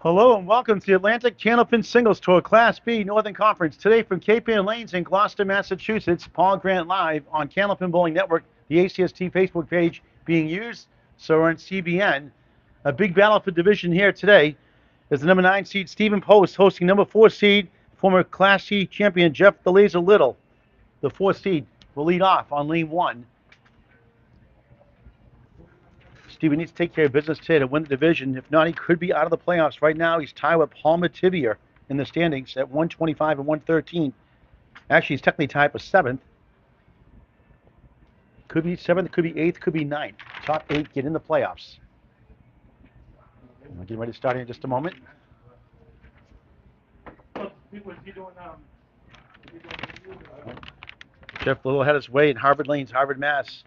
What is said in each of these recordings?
Hello and welcome to the Atlantic Candlepin Singles Tour Class B Northern Conference. Today from Ann Lanes in Gloucester, Massachusetts, Paul Grant live on Candlepin Bowling Network, the ACST Facebook page being used, so we're on CBN. A big battle for division here today is the number 9 seed Stephen Poste hosting number 4 seed, former Class C champion Jeff the Laser Little. The 4 seed will lead off on lane 1. Stephen needs to take care of business today to win the division. If not, he could be out of the playoffs. Right now, he's tied with Palmer Tivier in the standings at 125 and 113. Actually, he's technically tied for 7th. Could be 7th, could be 8th, could be 9th. Top 8 get in the playoffs. We're getting ready to start here in just a moment. Jeff Little had his way in Harvard Lanes, Harvard, Mass.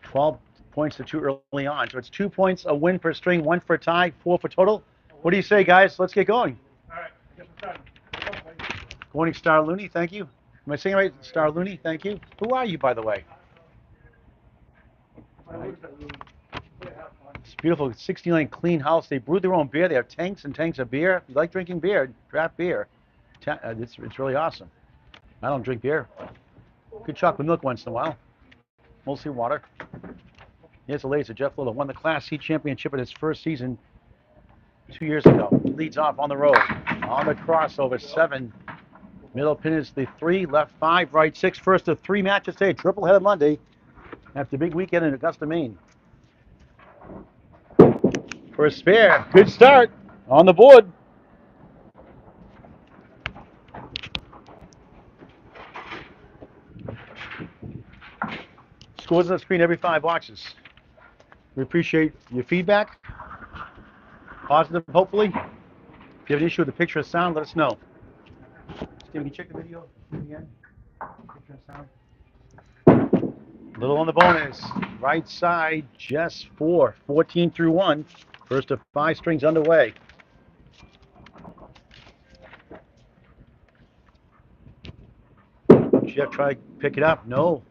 12 points to 2 early on. So it's 2 points, a win per string, 1 for tie, 4 for total. What do you say, guys? Let's get going. All right, get started. Good morning, Star Looney. Thank you. Am I saying it right? Star Looney, thank you. Who are you, by the way? It's beautiful, 69 clean house. They brew their own beer. They have tanks and tanks of beer. If you like drinking beer, draft beer. It's really awesome. I don't drink beer. Good chocolate milk once in a while. Mostly water. Here's the laser. Jeff Little won the Class C championship in his first season 2 years ago. He leads off on the road. On the crossover, 7. Middle pin is the 3, left 5, right 6. First of 3 matches today. Triple-headed Monday after a big weekend in Augusta, Maine. For a spare. Good start on the board. Scores on the screen every 5 boxes. We appreciate your feedback. Positive, hopefully. If you have an issue with the picture or sound, let us know. Steve, can you check the video again? Picture and sound. Little on the bonus. Right side, just 4. 14 through 1. First of 5 strings underway. Jeff tried to pick it up. No.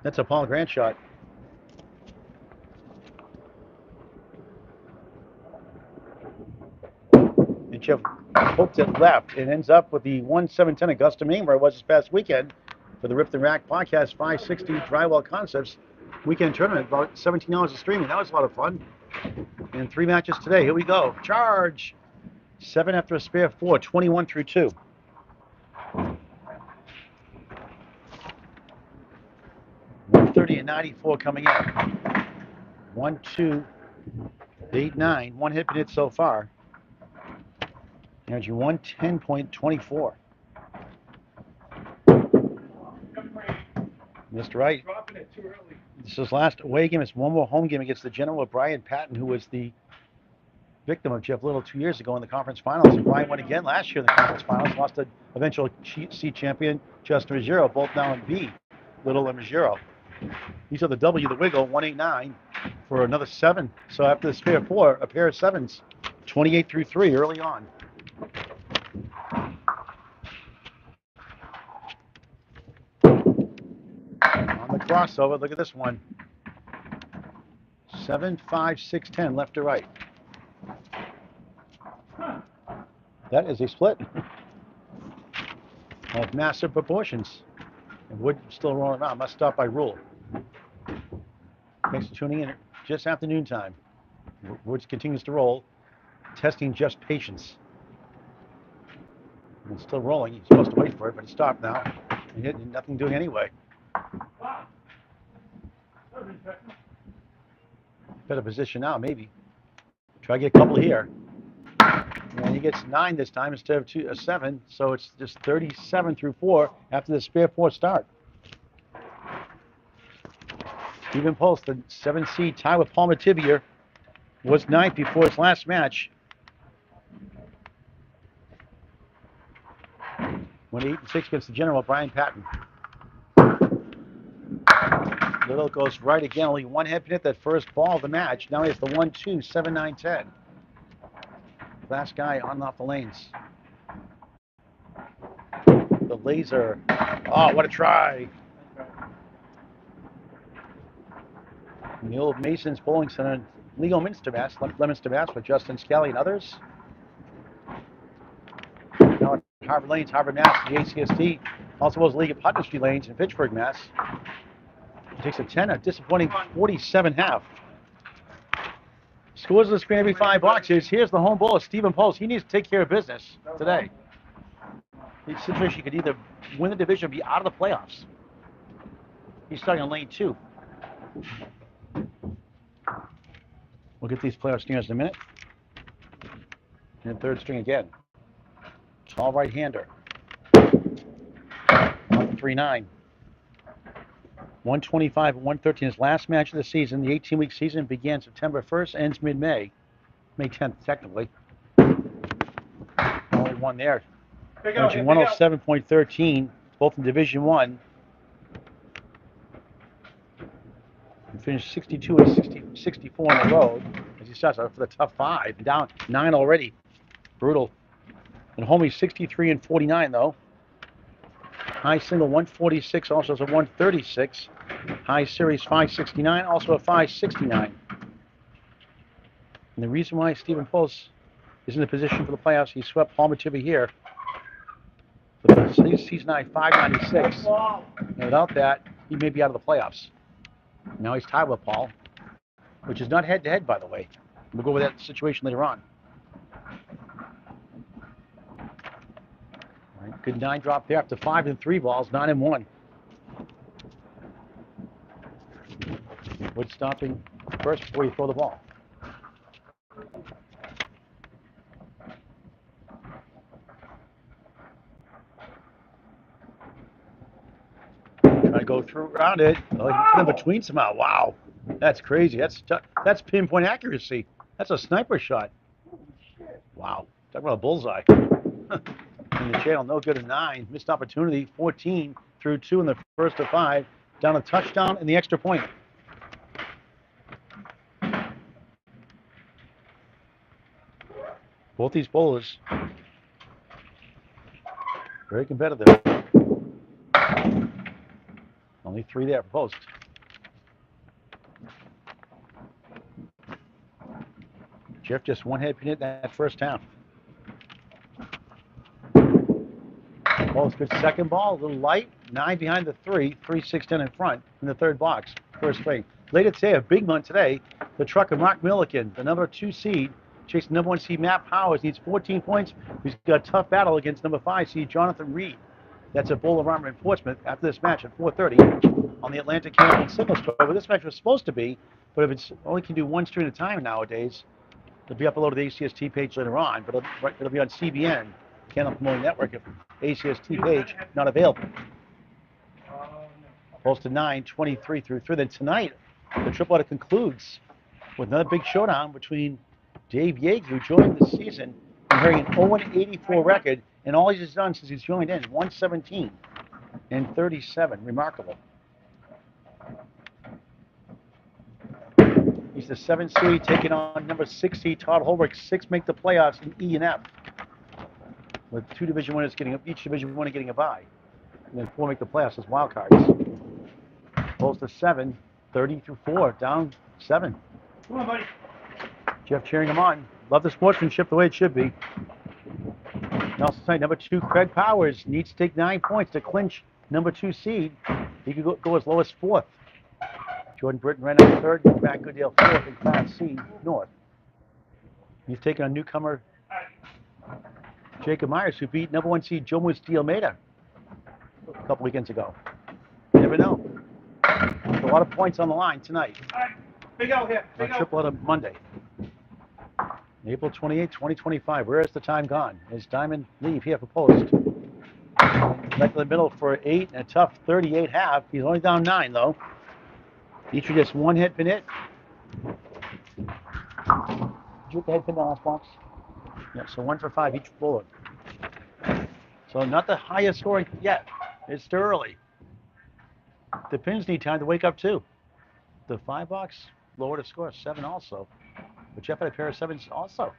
That's a Paul Grant shot. And Jeff hooked it left and ends up with the 1710 Augusta, Maine, where it was this past weekend for the Rip the Rack Podcast 560 Drywall Concepts weekend tournament. About 17 hours of streaming. That was a lot of fun. And 3 matches today. Here we go. Charge. 7 after a spare 4. 21 through 2. $130 and 94 coming in. 1, 2, 8, 9. 1 hit hit so far. Energy 110.24. Missed right. This is last away game. It's one more home game against the General Brian Patton, who was the victim of Jeff Little 2 years ago in the conference finals. And Brian won again last year in the conference finals. Lost to eventual C champion Justin Ruggiero, both now in B, Little and Ruggiero. These are the W, the wiggle, 189 for another 7. So after the spare 4, a pair of 7s, 28 through 3 early on. On the crossover, look at this one. 7, 5, 6, 10, left to right. That is a split of massive proportions. And Wood still rolling around. Must stop by rule. Thanks for tuning in just after noontime. Woods continues to roll, testing Jeff's patience. And it's still rolling. He's supposed to wait for it, but it stopped now. And nothing doing anyway. Better position now, maybe. Try to get a couple here. And he gets 9 this time instead of 7, so it's just 37 through 4 after the spare 4 start. Stephen Poste, the 7 seed, tie with Palmer Tivier, was 9th before his last match. Went 8 and 6 against the General Brian Patton. Little goes right again, only 1 hit hit that first ball of the match. Now he has the 1, 2, 7, 9, 10. Last guy on and off the lanes. The laser. Oh, what a try. In the old Mason's Bowling Center Leominster, Mass, Leominster, Mass, with Justin Skelly and others. Now at Harvard Lanes, Harvard, Mass, the ACST. Also was League of Putnam Street Lanes in Fitchburg, Mass. It takes a 10, a disappointing 47.5. Scores on the screen every 5 boxes. Here's the home bowler, Stephen Post. He needs to take care of business today. The situation, he could either win the division or be out of the playoffs. He's starting on lane 2. We'll get these playoff steers in a minute. And third string again. Tall right-hander. 139. 125 and 113. His last match of the season. The 18-week season began September 1st, ends mid-May. May 10th, technically. Only one there. Averaging 107.13, both in Division 1. And finished 62 and 64 on the road as he starts out for the tough 5. Down 9 already. Brutal. And home he's 63 and 49 though. High single 146, also has a 136. High series 569, also a 569. And the reason why Stephen Post is in the position for the playoffs, he swept Paul Mativi here. He's 596. And without that, he may be out of the playoffs. Now he's tied with Paul, which is not head-to-head, by the way. We'll go over that situation later on. All right, good 9 drop there, up to 5 and 3 balls, 9 and 1. Wood stopping first before you throw the ball. Try to go through around it. Oh, he put in between somehow. Wow, that's crazy. That's pinpoint accuracy. That's a sniper shot. Wow, talk about a bullseye. In the channel, no good at 9. Missed opportunity. 14 through 2 in the first of 5. Down a touchdown and the extra point. Both these bowlers very competitive. Only 3 there for Post. Jeff just one head pin hit that first half. Post good second ball, a little light. 9 behind the 3, 3-6-10 in front in the third box. First straight. Later today, a big one today. The truck of Mark Milliken, the number 2 seed, chasing number 1 seed Matt Powers, needs 14 points. He's got a tough battle against number 5 seed Jonathan Reed. That's at Bowl of Armor in Portsmouth after this match at 4:30 on the Atlantic Canyon Signal Store. Where this match was supposed to be, but if it's only can do 1 stream at a time nowadays, it'll be uploaded to the ACST page later on, but it'll be on CBN, Candlepin Promoting Network, if ACST page not available. Posted 9, 23 through 3. Then tonight, the triple header concludes with another big showdown between Dave Yeager, who joined this season, and carrying an 0-84 record, and all he's done since he's joined in, 117 and 37. Remarkable. He's the 7th seed, taking on number 6 seed Todd Holbrook. 6 make the playoffs in E and F, with 2 division winners getting each division winner getting a bye, and then 4 make the playoffs as wild cards. Post to 7, 30 through 4, down 7. Come on, buddy. Jeff cheering him on. Love the sportsmanship the way it should be. Also tonight, number 2 Craig Powers needs to take 9 points to clinch number 2 seed. He could go as low as 4th. Jordan Britton ran out 3rd, and Matt Goodale 4th in Class C North. He's taking on newcomer Jacob Myers, who beat number 1 seed Joe Musti Almeida a couple weekends ago. You never know. There's a lot of points on the line tonight. Big out here. On triple header Monday. April 28, 2025. Where is the time gone? Is Diamond leave here for Post? Back to the middle for 8 and a tough 38 half. He's only down 9 though. Each of just 1 head pin hit. Did you get the head pin in the last box? Yeah, so 1 for 5 each bowler. So not the highest scoring yet. It's still early. The pins need time to wake up too. The 5 box lower to score 7 also. But Jeff had a pair of 7s also.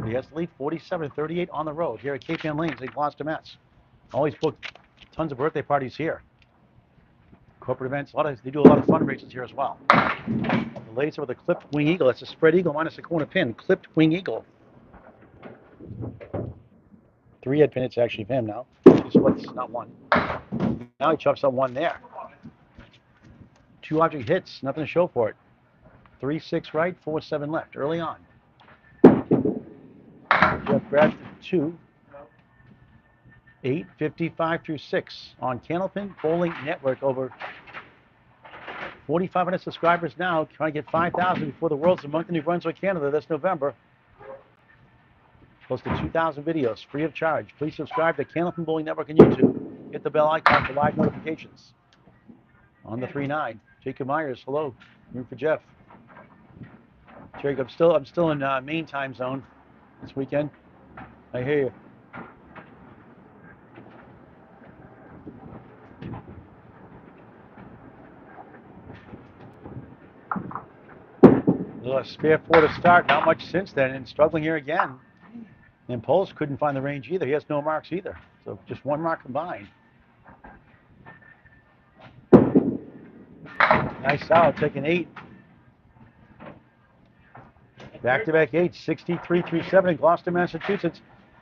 He has to lead 47-38 on the road here at Ann Lanes-Gloucester, Mass. Always booked tons of birthday parties here. Corporate events, they do a lot of fundraisers here as well. The laser with a clipped wing eagle. That's a spread eagle minus a corner pin. Clipped wing eagle. 3 head pin. It's actually him now. 2 splits, not 1. Now he chops up 1 there. 2 object hits. Nothing to show for it. 3, 6 right, 4, 7 left. Early on. Jeff grabs the 2. 8, 55 through 6 on Candlepin Bowling Network. Over 4,500 subscribers now. Trying to get 5,000 before the World's in Moncton, New Brunswick, Canada this November. Close to 2,000 videos, free of charge. Please subscribe to Candlepin Bowling Network on YouTube. Hit the bell icon for live notifications. On the 3-9, Jacob Myers, hello. Room for Jeff. Jacob, I'm still in Maine time zone this weekend. I hear you. A little spare 4 to start, not much since then, and struggling here again. And Poste couldn't find the range either. He has no marks either. So just 1 mark combined. Nice out, taking 8. Back-to-back 8, 63 through 7 in Gloucester, Massachusetts.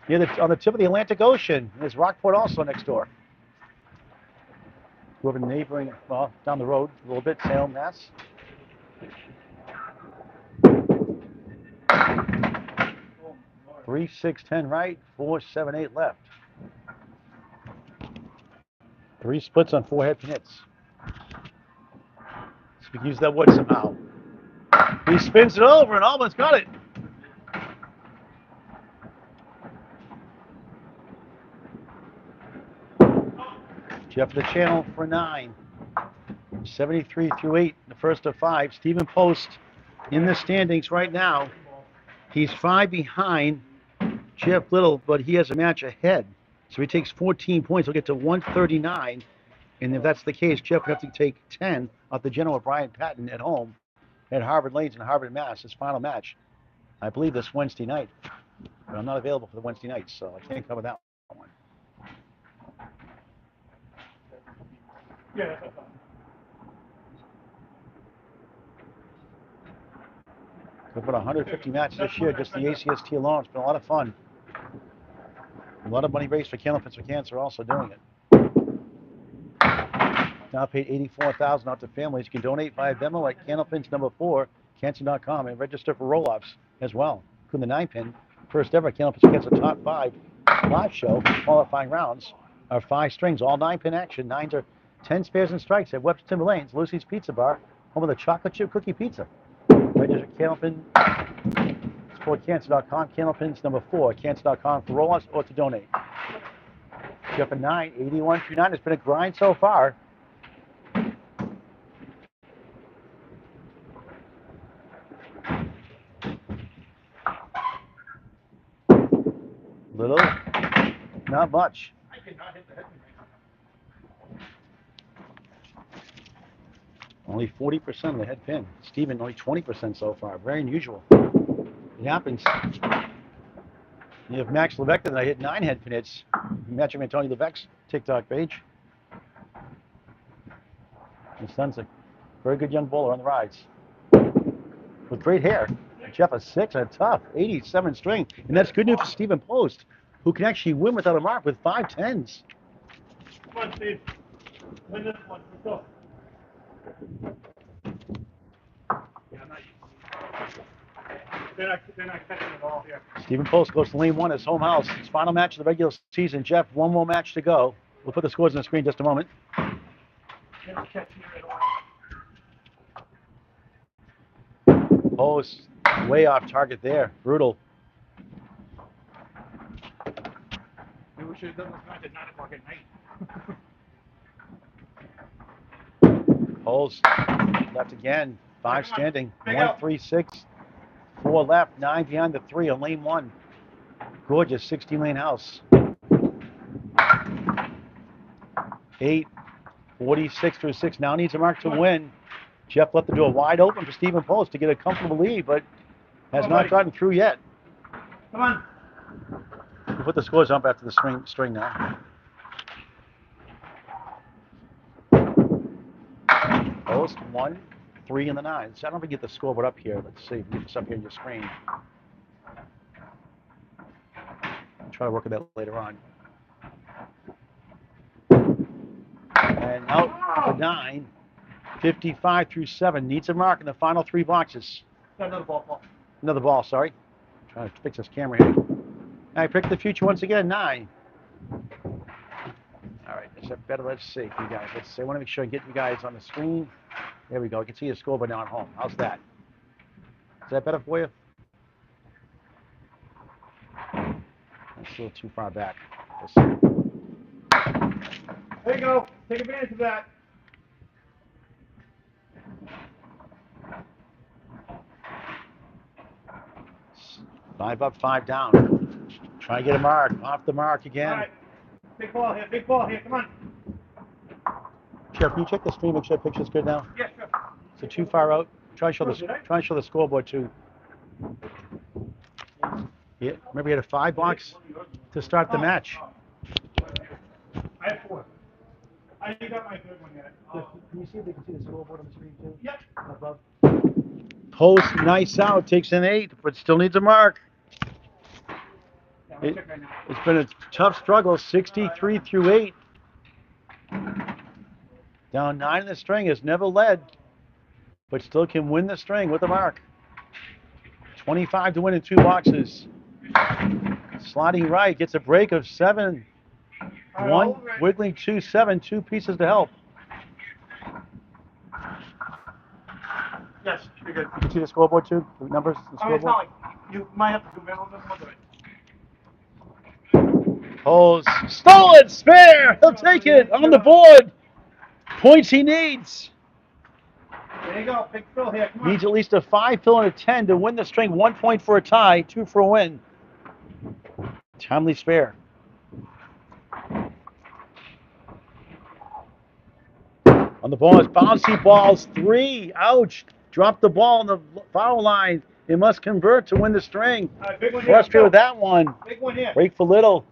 On the tip of the Atlantic Ocean. There's Rockport also next door. Go over to neighboring, well, down the road a little bit, Salem, Mass. Three, 6, 10 right, 4, 7, 8 left. 3 splits on 4 head pin hits. So we can use that wood somehow. He spins it over and almost got it. Jeff the channel for 9. 73 through 8, the first of 5. Stephen Poste in the standings right now. He's 5 behind Jeff Little, but he has a match ahead. So he takes 14 points. He'll get to 139. And if that's the case, Jeff would have to take 10 off the general Brian Patton at home at Harvard Lanes in Harvard, Mass. His final match, I believe, this Wednesday night. But I'm not available for the Wednesday night, so I can't cover that one. Yeah, that's fine. We've got 150 matches this year, just the ACST alone. It's been a lot of fun. A lot of money raised for Candlepin for Cancer, also doing it. Now paid $84,000 out to families. You can donate via Venmo at Candlepin's number 4, cancer.com, and register for roll-offs as well. Including the 9-pin. First ever Candlepin for Cancer top 5 live show. Qualifying rounds are 5 strings, all 9-pin action. 9s are 10 spares and strikes at Webster Timber Lanes, Lucy's Pizza Bar, home of the chocolate chip cookie pizza. Register at Candlepin for cancer.com. Candlepin's number 4, cancer.com for roll-offs or to donate. Jeff at 9, 81 through 9. It's been a grind so far. Little, not much. I cannot hit the head right now. Only 40% of the head pin. Steven, only 20% so far. Very unusual. It happens. You have Max Levesque that I hit 9 head pin hits. Matching Tony Levesque's TikTok page. His son's a very good young bowler on the rise. With great hair. Jeff a 6 and a tough 87 string. And that's good news for Stephen Poste, who can actually win without a mark with 5 10s. Come on, Steve. Win this one. Let's go. Yeah, they're not catching it all here. Stephen Poste goes to lane 1, his home house. His final match of the regular season. Jeff, 1 more match to go. We'll put the scores on the screen in just a moment. They're not catching it at all. Poste way off target there. Brutal. Maybe we should have done this match at 9 o'clock at night. Poste left again. 5 standing. 1, 3, 6. 4 left. 9 behind the 3 on lane 1. Gorgeous 16-lane house. 8, 46 through 6. Now needs a mark to win. Jeff left the door wide open for Stephen Poste to get a comfortable lead, but has not gotten through yet. Come on. We'll put the scores up after the string now. Post 1, 3 in the 9s. I don't know if we get the scoreboard up here. Let's see. Get this up here on your screen. I'll try to work with that later on. And out the 9. 55 through 7. Needs a mark in the final 3 boxes. Another ball, Paul. Another ball, sorry. Trying to fix this camera here. I picked the future once again, 9. All right, is that better? Let's see, you guys. Let's see. I want to make sure I get you guys on the screen. There we go. You can see the scoreboard now at home. How's that? Is that better for you? That's a little too far back. Let's see. There you go. Take advantage of that. Five up, 5 down. Try to get a mark. Off the mark again. All right. Big ball here. Big ball here. Come on. Jeff, can you check the screen? Make sure the picture's good now. Yeah, sure. So too far out. Try and show the scoreboard too. Yeah, remember we had a 5 box to start the match. I have 4. I got my good one yet. Can you see if they can see the scoreboard on the screen too? Yep. Above. Post, nice out, takes an 8, but still needs a mark. It's been a tough struggle, 63 through 8. Down 9 in the string, has never led, but still can win the string with a mark. 25 to win in 2 boxes. Sliding right, gets a break of 7. 1, wiggling 2, 7, 2 pieces to help. Yes, you're good. You can see the scoreboard too? The numbers, the scoreboard? You might have to do a little bit. Holds, stolen, spare, he'll take it, on the board. Points he needs. There you go, big fill here, come on. Needs at least a 5 fill and a 10 to win the string. 1 point for a tie, 2 for a win. Timely spare. On the ball, bouncy balls, 3, ouch. Dropped the ball on the foul line. They must convert to win the string. Big one here. Frustrated with that one. Big one here. Break for little.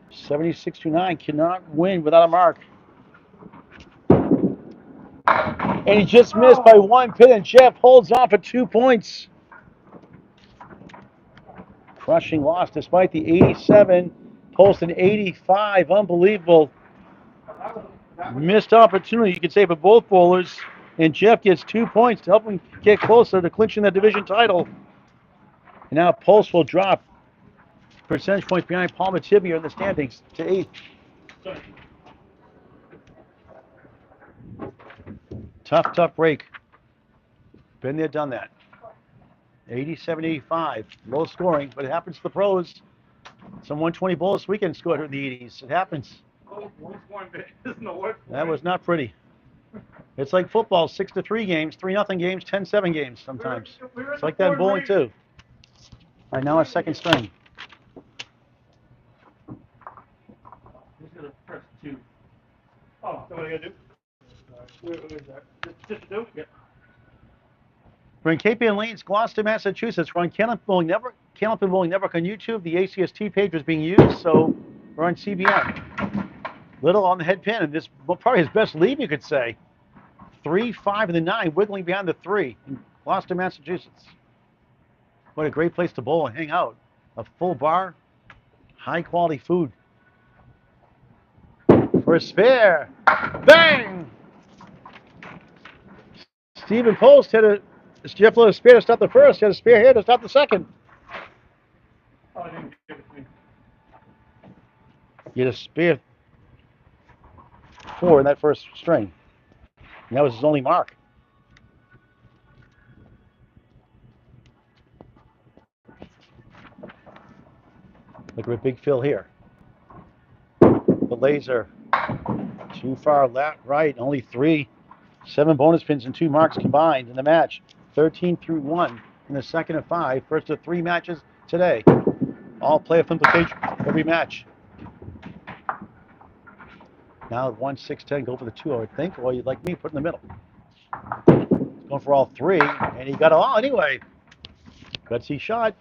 76 to 9, cannot win without a mark. And he just missed by 1 pin, and Jeff holds off at 2 points. Crushing loss despite the 87, Post an 85, unbelievable. Missed opportunity, you could say, for both bowlers, and Jeff gets 2 points to help him get closer to clinching the division title. And now Post will drop percentage points behind Paul Matibia in the standings to 8th. Tough break. Been there, done that. 87-85, low scoring, but it happens to the pros. Some 120 bowlers this weekend scored in the 80s. It happens. That was not pretty. It's like football, 6-3 games, 3-0 games, 10-7 games sometimes. It's like that in bowling too. All right, now our second string. Just gonna press 2. Oh, so what I gotta do? Where is that? Just 2? Yeah. We're in Ann Lanes-Gloucester, Massachusetts. We're on Candlepin Bowling Network on YouTube. The ACST page was being used, so we're on CBN. Little on the head pin, and this probably his best lead, you could say. 3, 5, and the 9, wiggling behind the 3 in Gloucester, Massachusetts. What a great place to bowl and hang out. A full bar, high quality food. For a spare, bang! Stephen Post had a Jeff let a spare to start the first. He had a spare here to start the second. Oh, I didn't give it to me. He had a spare 4 in that first string. And that was his only mark. Look at a big fill here. The laser. Too far left, right, only 3. 7 bonus pins and 2 marks combined in the match. 13 through 1 in the second of 5. First of 3 matches today. All playoff implication every match. Now 1, 6, 10, go for the 2, I would think, or you'd like me, put in the middle. He's going for all 3, and he got it all anyway. Gutsy shot.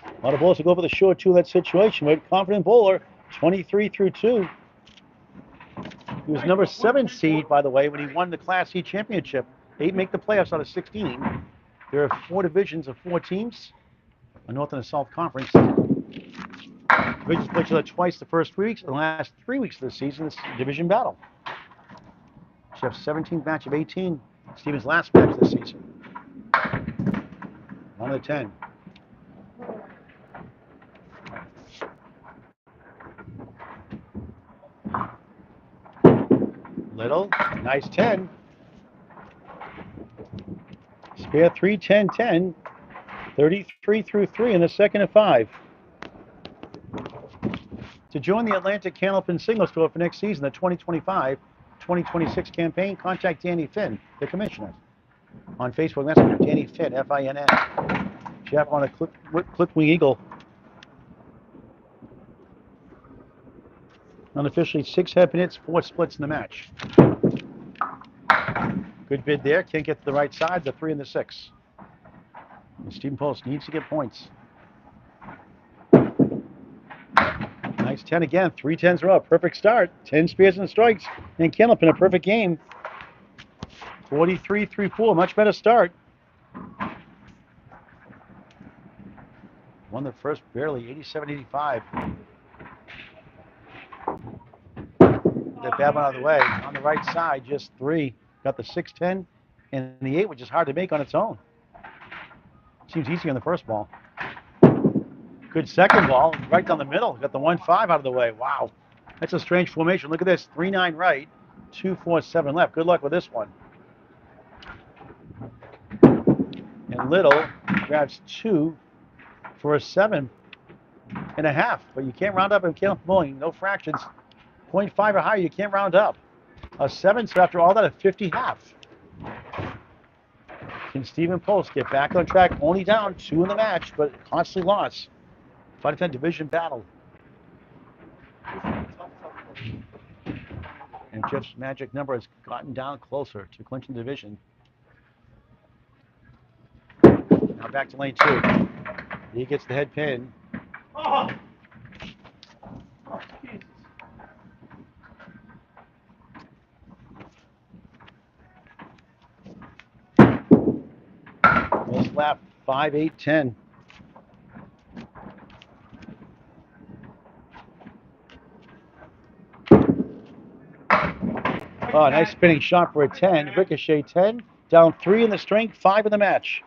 A lot of bowlers will go for the short 2 in that situation. We had a confident bowler, 23 through 2. He was number 7 seed, by the way, when he won the Class C championship. 8 make the playoffs out of 16. There are 4 divisions of 4 teams, a North and a South Conference. Divisions play each other twice the first 3 weeks, and the last 3 weeks of the season is division battle. Jeff's 17th match of 18. Steven's last match this season. 1 of the 10. Little, nice 10. Spare 3, 10, 10. 33 through 3 in the second of 5. To join the Atlantic Candlepin Singles Tour for next season, the 2025-2026 campaign, contact Danny Finn, the commissioner. On Facebook Messenger, Danny Finn, F-I-N-N. Jeff on a Clipwing Eagle. Unofficially 6 head-pin hits, 4 splits in the match. Good bid there. Can't get to the right side. The 3 and the 6. And Stephen Post needs to get points. Nice 10 again. 3 10s in a row. Perfect start. 10 spears and strikes. And Candlepin, a perfect game. 43 through 4. Much better start. Won the first barely. 87-85. That bad one out of the way. On the right side, just 3. Got the 6 10. And the 8, which is hard to make on its own. Seems easy on the first ball. Good second ball, right down the middle. Got the 1 5 out of the way. Wow. That's a strange formation. Look at this. 3 9 right, 2 4 7 left. Good luck with this one. And Little grabs 2 for a 7.5. But you can't round up in Candlepin bowling. No fractions. 0.5 or higher, you can't round up. A 7, so after all that, a 50.5. Can Stephen Post get back on track? Only down 2 in the match, but constantly lost. 5 10 division battle. And Jeff's magic number has gotten down closer to clinching the division. Now back to lane 2. He gets the head pin. Oh! Oh, Jesus. Most lap 5 8 10. Oh, nice spinning shot for a 10. Ricochet 10. Down 3 in the string, 5 in the match.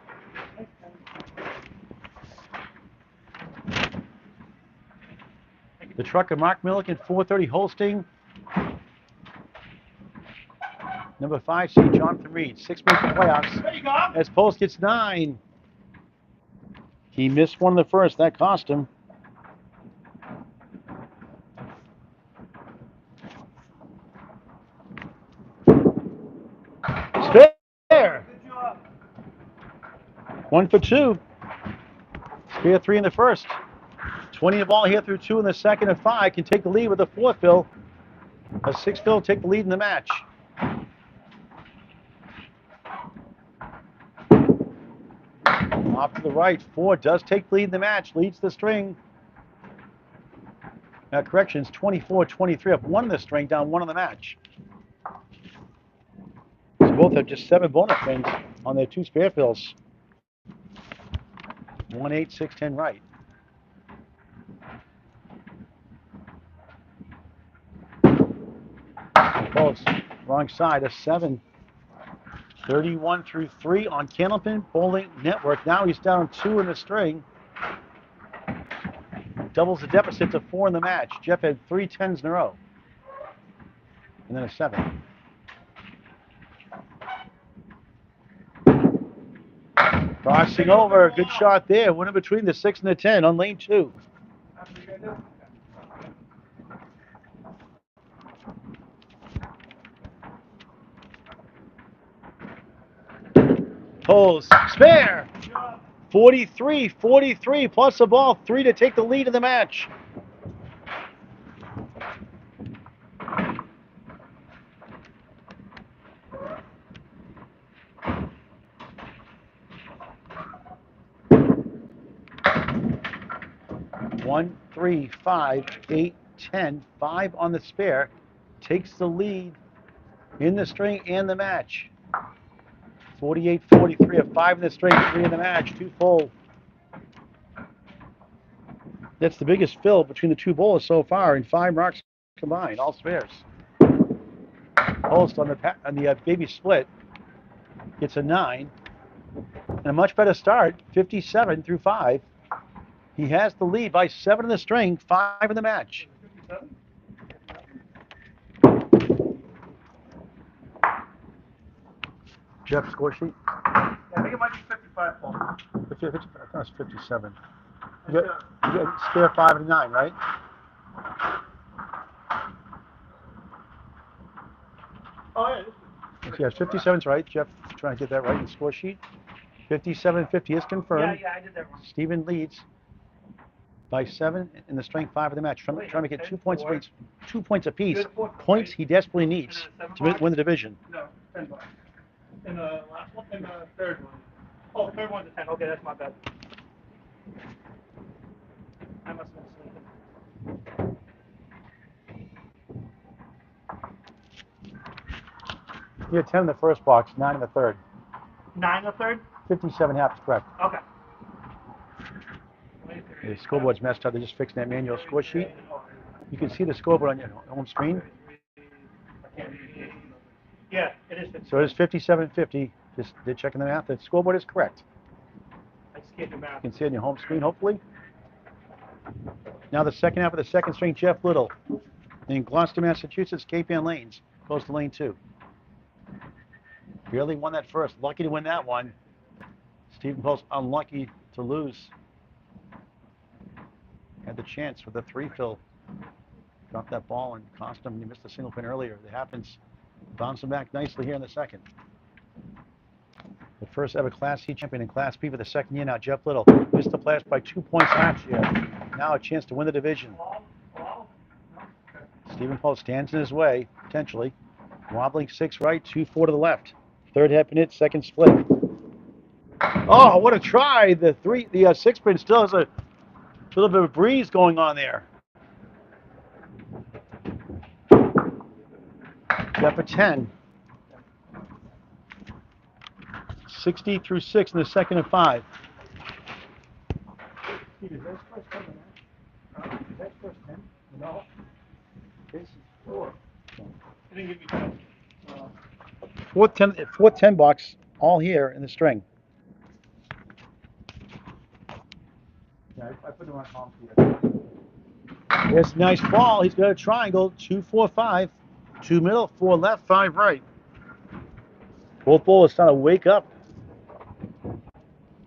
The trucker Mark Milliken, 430 Holstein. Number 5 seed Jonathan Reed, 6 makes the playoffs. There you go. As Post gets 9. He missed one in the first. That cost him. Spare. Good job. 1 for 2. Spare 3 in the first. 20 the ball here through 2 in the second of 5. Can take the lead with a 4 fill. A 6 fill take the lead in the match. Off to the right. 4 does take the lead in the match. Leads the string. Corrections, 24-23 up 1 in the string, down 1 in the match. So both have just 7 bonus wins on their 2 spare fills. 1 8 6 10 right. Post, wrong side, a 7. 31 through 3 on Candlepin Bowling Network. Now he's down 2 in the string. Doubles the deficit to 4 in the match. Jeff had 3 10s in a row. And then a 7. Crossing over, good shot there. Winner between the 6 and the 10 on lane 2. Pulls, spare. 43 plus a ball, 3 to take the lead in the match. One, 3, 5, 8, 10, 5 on the spare. takes the lead in the string and the match. 48-43, a 5 in the string, 3 in the match, 2 full. That's the biggest fill between the two bowlers so far in 5 marks combined, all spares. Poste on the baby split gets a 9. And a much better start, 57 through 5. He has the lead by 7 in the string, 5 in the match. Jeff, score sheet? Yeah, I think it might be 55, Paul. I thought it was 57. You got spare 5 and 9, right? Oh, yeah. Yeah, 57's right. Jeff, trying to get that right in the score sheet. 57-50 is confirmed. Yeah, I did that wrong. Stephen leads by 7 in the strength 5 of the match. Trying to get 2 points apiece. 2 points apiece. Points he desperately needs to win the division. No, 10 bucks. And the last one, and the third one. Oh, third one's a 10. Okay, that's my bad. I must have been sleeping. You had 10 in the first box, 9 in the third. 9 in the third? 57.5 is correct. Okay. The scoreboard's messed up. They're just fixing that manual score sheet. You can see the scoreboard on your home screen. Yeah, it is 57. So it is 57-50. Just they're checking the math. The scoreboard is correct. I just can't do math. You can see it on your home screen, hopefully. Now the second half of the second string, Jeff Little. In Gloucester, Massachusetts, Cape Ann Lanes. Goes to lane 2. Barely won that first. Lucky to win that one. Stephen Post unlucky to lose. Had the chance with the 3 fill. Dropped that ball and cost him. He missed a single pin earlier. It happens. Bouncing back nicely here in the second. The first ever Class C champion in Class B for the second year now, Jeff Little. Missed the playoffs by 2 points last year. Now a chance to win the division. Stephen Post stands in his way, potentially. Wobbling 6 right, 2-4 to the left. Third hairpin hit, second split. Oh, what a try! The 6 pin still has a little bit of a breeze going on there. Jeff a 10. 60 through 6 in the second of 5. Is that first 10? Is that first 10? No. This is 4. I didn't give you 10. Fourth 10 box, all here in the string. Yeah, I put the wrong column here. There's a nice ball. He's got a triangle. 2, 4, 5. 2 middle, 4 left, 5 right. Both bowlers trying to wake up.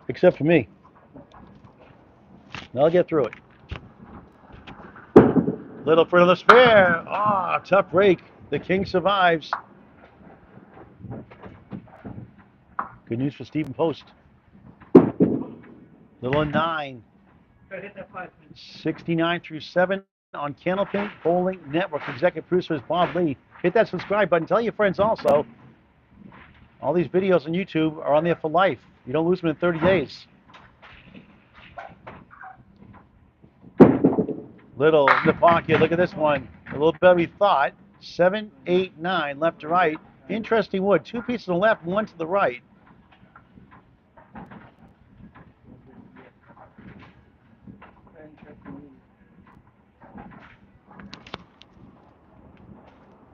Except for me. I'll get through it. Little for the spare. Ah, tough break. The king survives. Good news for Stephen Post. Little 9. 69 through 7 on Candlepin Bowling Network. Executive producer is Bob Lee. Hit that subscribe button. Tell your friends also. All these videos on YouTube are on there for life. You don't lose them in 30 days. Little in the pocket. Look at this one. A little better we thought. 7, 8, 9, left to right. Interesting wood. 2 pieces on the left, 1 to the right.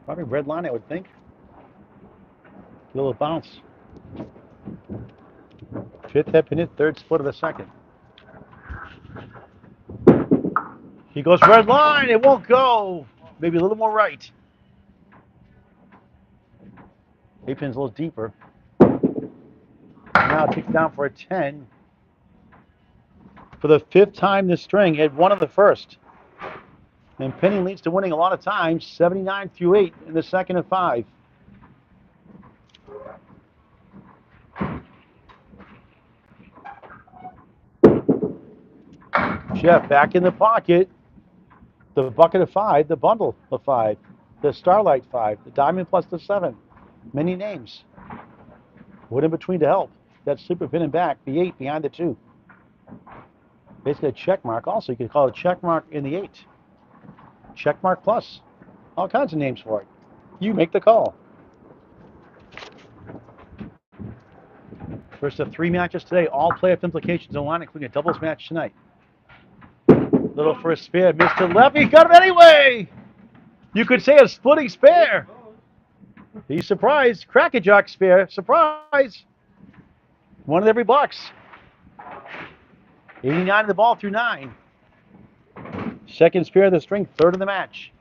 Probably red line, I would think. A little bounce. Fifth hairpin hit, third split of the second. He goes red line, it won't go. Maybe a little more right. Hairpin's a little deeper. Now it takes down for a 10. For the 5th time this string, had 1 of the first. And pinning leads to winning a lot of times, 79 through 8 in the second of 5. Jeff back in the pocket. The bucket of 5, the bundle of 5, the starlight 5, the diamond plus the 7. Many names. Wood in between to help. That super pin and back, the 8 behind the 2. Basically a check mark. Also, you could call it a check mark in the 8. Check mark plus. All kinds of names for it. You make the call. First of 3 matches today, all playoff implications on line, including a doubles match tonight. Little for a spare, Mr. Levy got it anyway. You could say a splitting spare. He's surprised. Crackerjack spare, surprise. One in every box. 89 in the ball through 9. Second spare of the string, third of the match.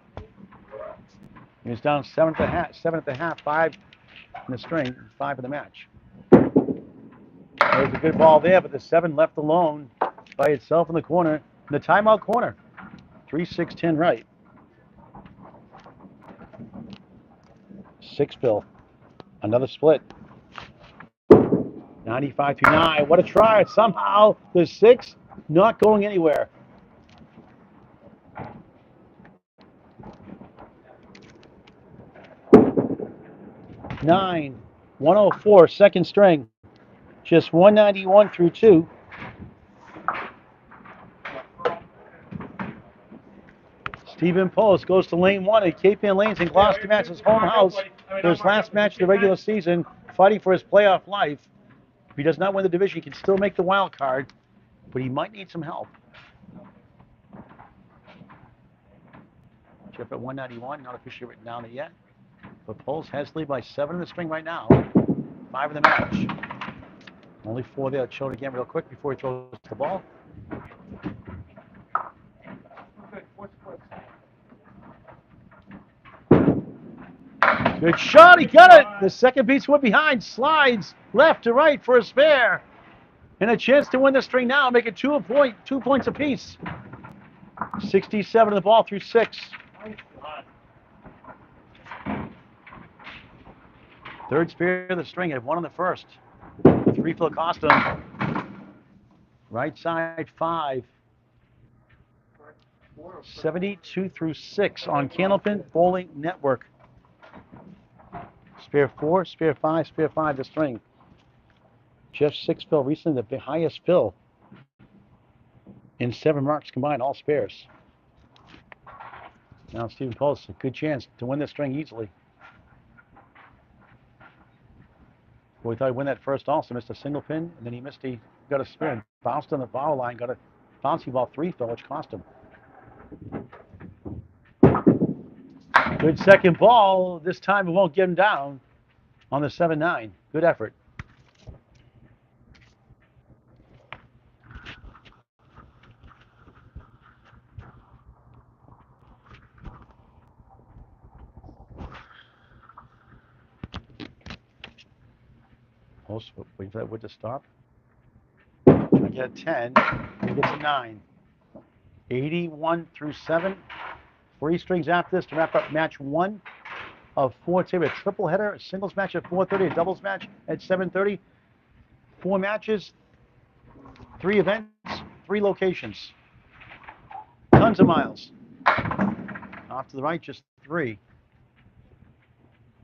He's down 7 at the half, 5 in the string, 5 in the match. There's a good ball there, but the 7 left alone by itself in the corner, in the timeout corner. 3-6-10 right. 6 bill. Another split. 95-9. What a try. Somehow the 6 not going anywhere. Nine. 104, second string. Just 191 through 2. Stephen Post goes to lane 1 at Cape Ann Lanes in Gloucester, Mass. His home house for his last match of the regular season, fighting for his playoff life. If he does not win the division, he can still make the wild card, but he might need some help. Chip at 191, not officially written down there yet. But Post has lead by 7 in the string right now. 5 in the match. Only 4 there. Show it again real quick before he throws the ball. Good shot, he got it! The second piece went behind, slides left to right for a spare. And a chance to win the string now, make it 2 points apiece. 67 in the ball through 6. Third spare of the string at 1 on the first. 3 for Costa. Right side 5. 72 through 6 on Candlepin Bowling Network. Spare 4, spare 5, spare 5 the string. Jeff's 6 fill, recently the highest fill in 7 marks combined, all spares. Now Stephen Post, a good chance to win this string easily. Well, we thought he'd win that first also, missed a single pin, and then he got a spin, bounced on the foul line, got a bouncy ball 3 fill, which cost him. Good second ball. This time it won't get him down on the 7-9. Good effort. Post, wait for that wood to stop. I get a 10. He gets a 9. 81 through 7. 3 strings after this to wrap up match 1 of 4. Today we have a triple header, a singles match at 4:30, a doubles match at 7:30. 4 matches, 3 events, 3 locations. Tons of miles. Off to the right, just 3.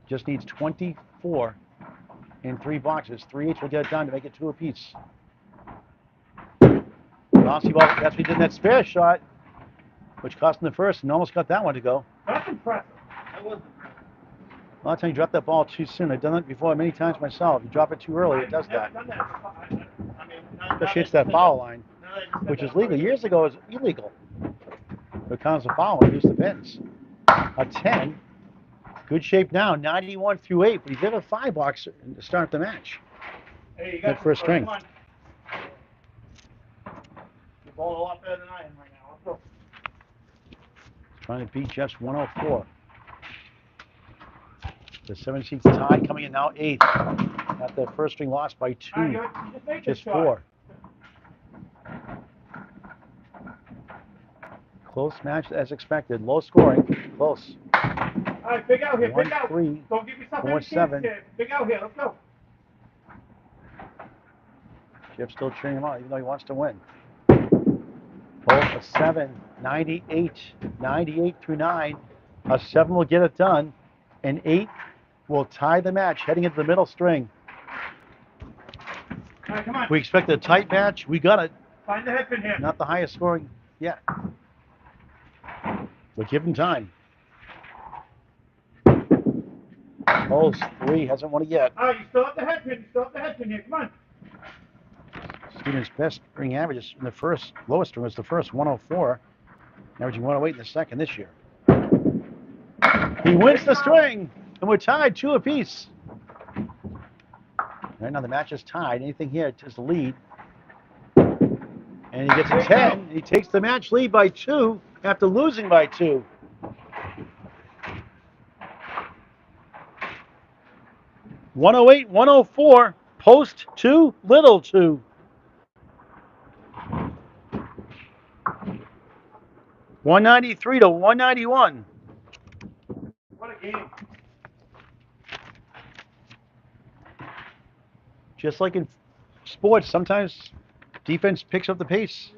Just needs 24 in 3 boxes. 3 each will get it done to make it 2 apiece. Bouncy ball, that's what he did in that spare shot, which cost him the first and almost got that one to go. That's impressive. That was impressive. A lot of times you drop that ball too soon. I've done that before many times myself. You drop it too early, it does that. Especially it's that foul line, which is legal. Years ago it was illegal. But it counts a foul and use the pins. A 10. Good shape now, 91 through 8, but he did a 5 box to start the match. Hey, you That first string. You're bowling a lot better than I am right now. Let's go. Trying to beat Jeff's 104. The 7-seed tie coming in now 8th. Got the first string lost by 2. Just 4. Close match as expected. Low scoring. Close. All right, big out here, big out. 1-3. Don't give yourself 4-7. Big out here, let's go. Jeff still cheering him on, even though he wants to win. Both a 7, 98 through 9. A 7 will get it done. An 8 will tie the match, heading into the middle string. All right, come on. We expected a tight match. We got it. Find the hip in here. Not the highest scoring yet. But give him time. Post 3, hasn't won it yet. Oh, you still have the head pin. You still have the head pin here. Come on. Stevens' best string averages in the first, lowest string was the first 104, averaging 108 in the second this year. He wins the string, and we're tied 2 apiece. Right now the match is tied. Anything here is the lead. And he gets a 10. He takes the match lead by 2 after losing by 2. $108, 104, Post 2, Little 2. $193 to $191. What a game. Just like in sports, sometimes defense picks up the pace.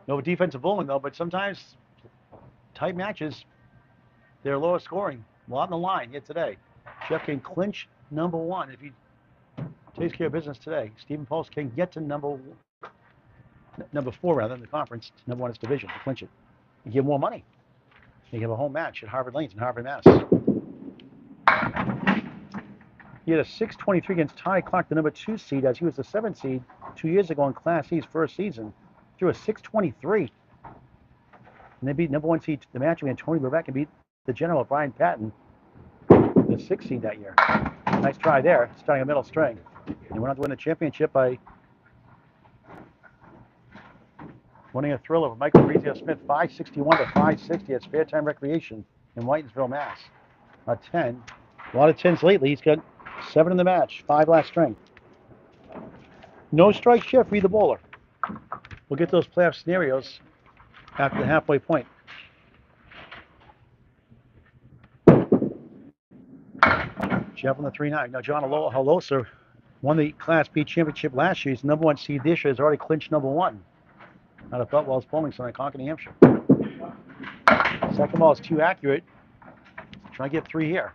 No defensive bowling though, but sometimes tight matches, they're lower scoring. A lot on the line here today. Jeff can clinch number 1 if he takes care of business today. Stephen Post can get to number 4 rather in the conference. Number 1 is division to clinch it. You give more money. You have a home match at Harvard Lanes in Harvard, Mass. He had a 6.23 against Ty Clark, the number 2 seed, as he was the 7th seed 2 years ago in Class E's first season. Threw a 6.23. And they beat number 1 seed, the match man, Tony Levesque, and beat the general Brian Patton, the 6th seed that year. Nice try there, starting a middle string. And went on to win the championship by winning a thriller with Michael Rizio Smith, 561 to 560. That's Fairtime Recreation in Whitensville, Mass. A 10. A lot of 10s lately. He's got 7 in the match, 5 last string. No strike shift, read the bowler. We'll get those playoff scenarios after the halfway point. Jeff on the 3-9. Now, John Halosa won the Class B championship last year. He's number 1 seed this year. Has already clinched number 1 out of Butwell's Bowling Center in Concord, New Hampshire. Second ball is too accurate. Try and get 3 here.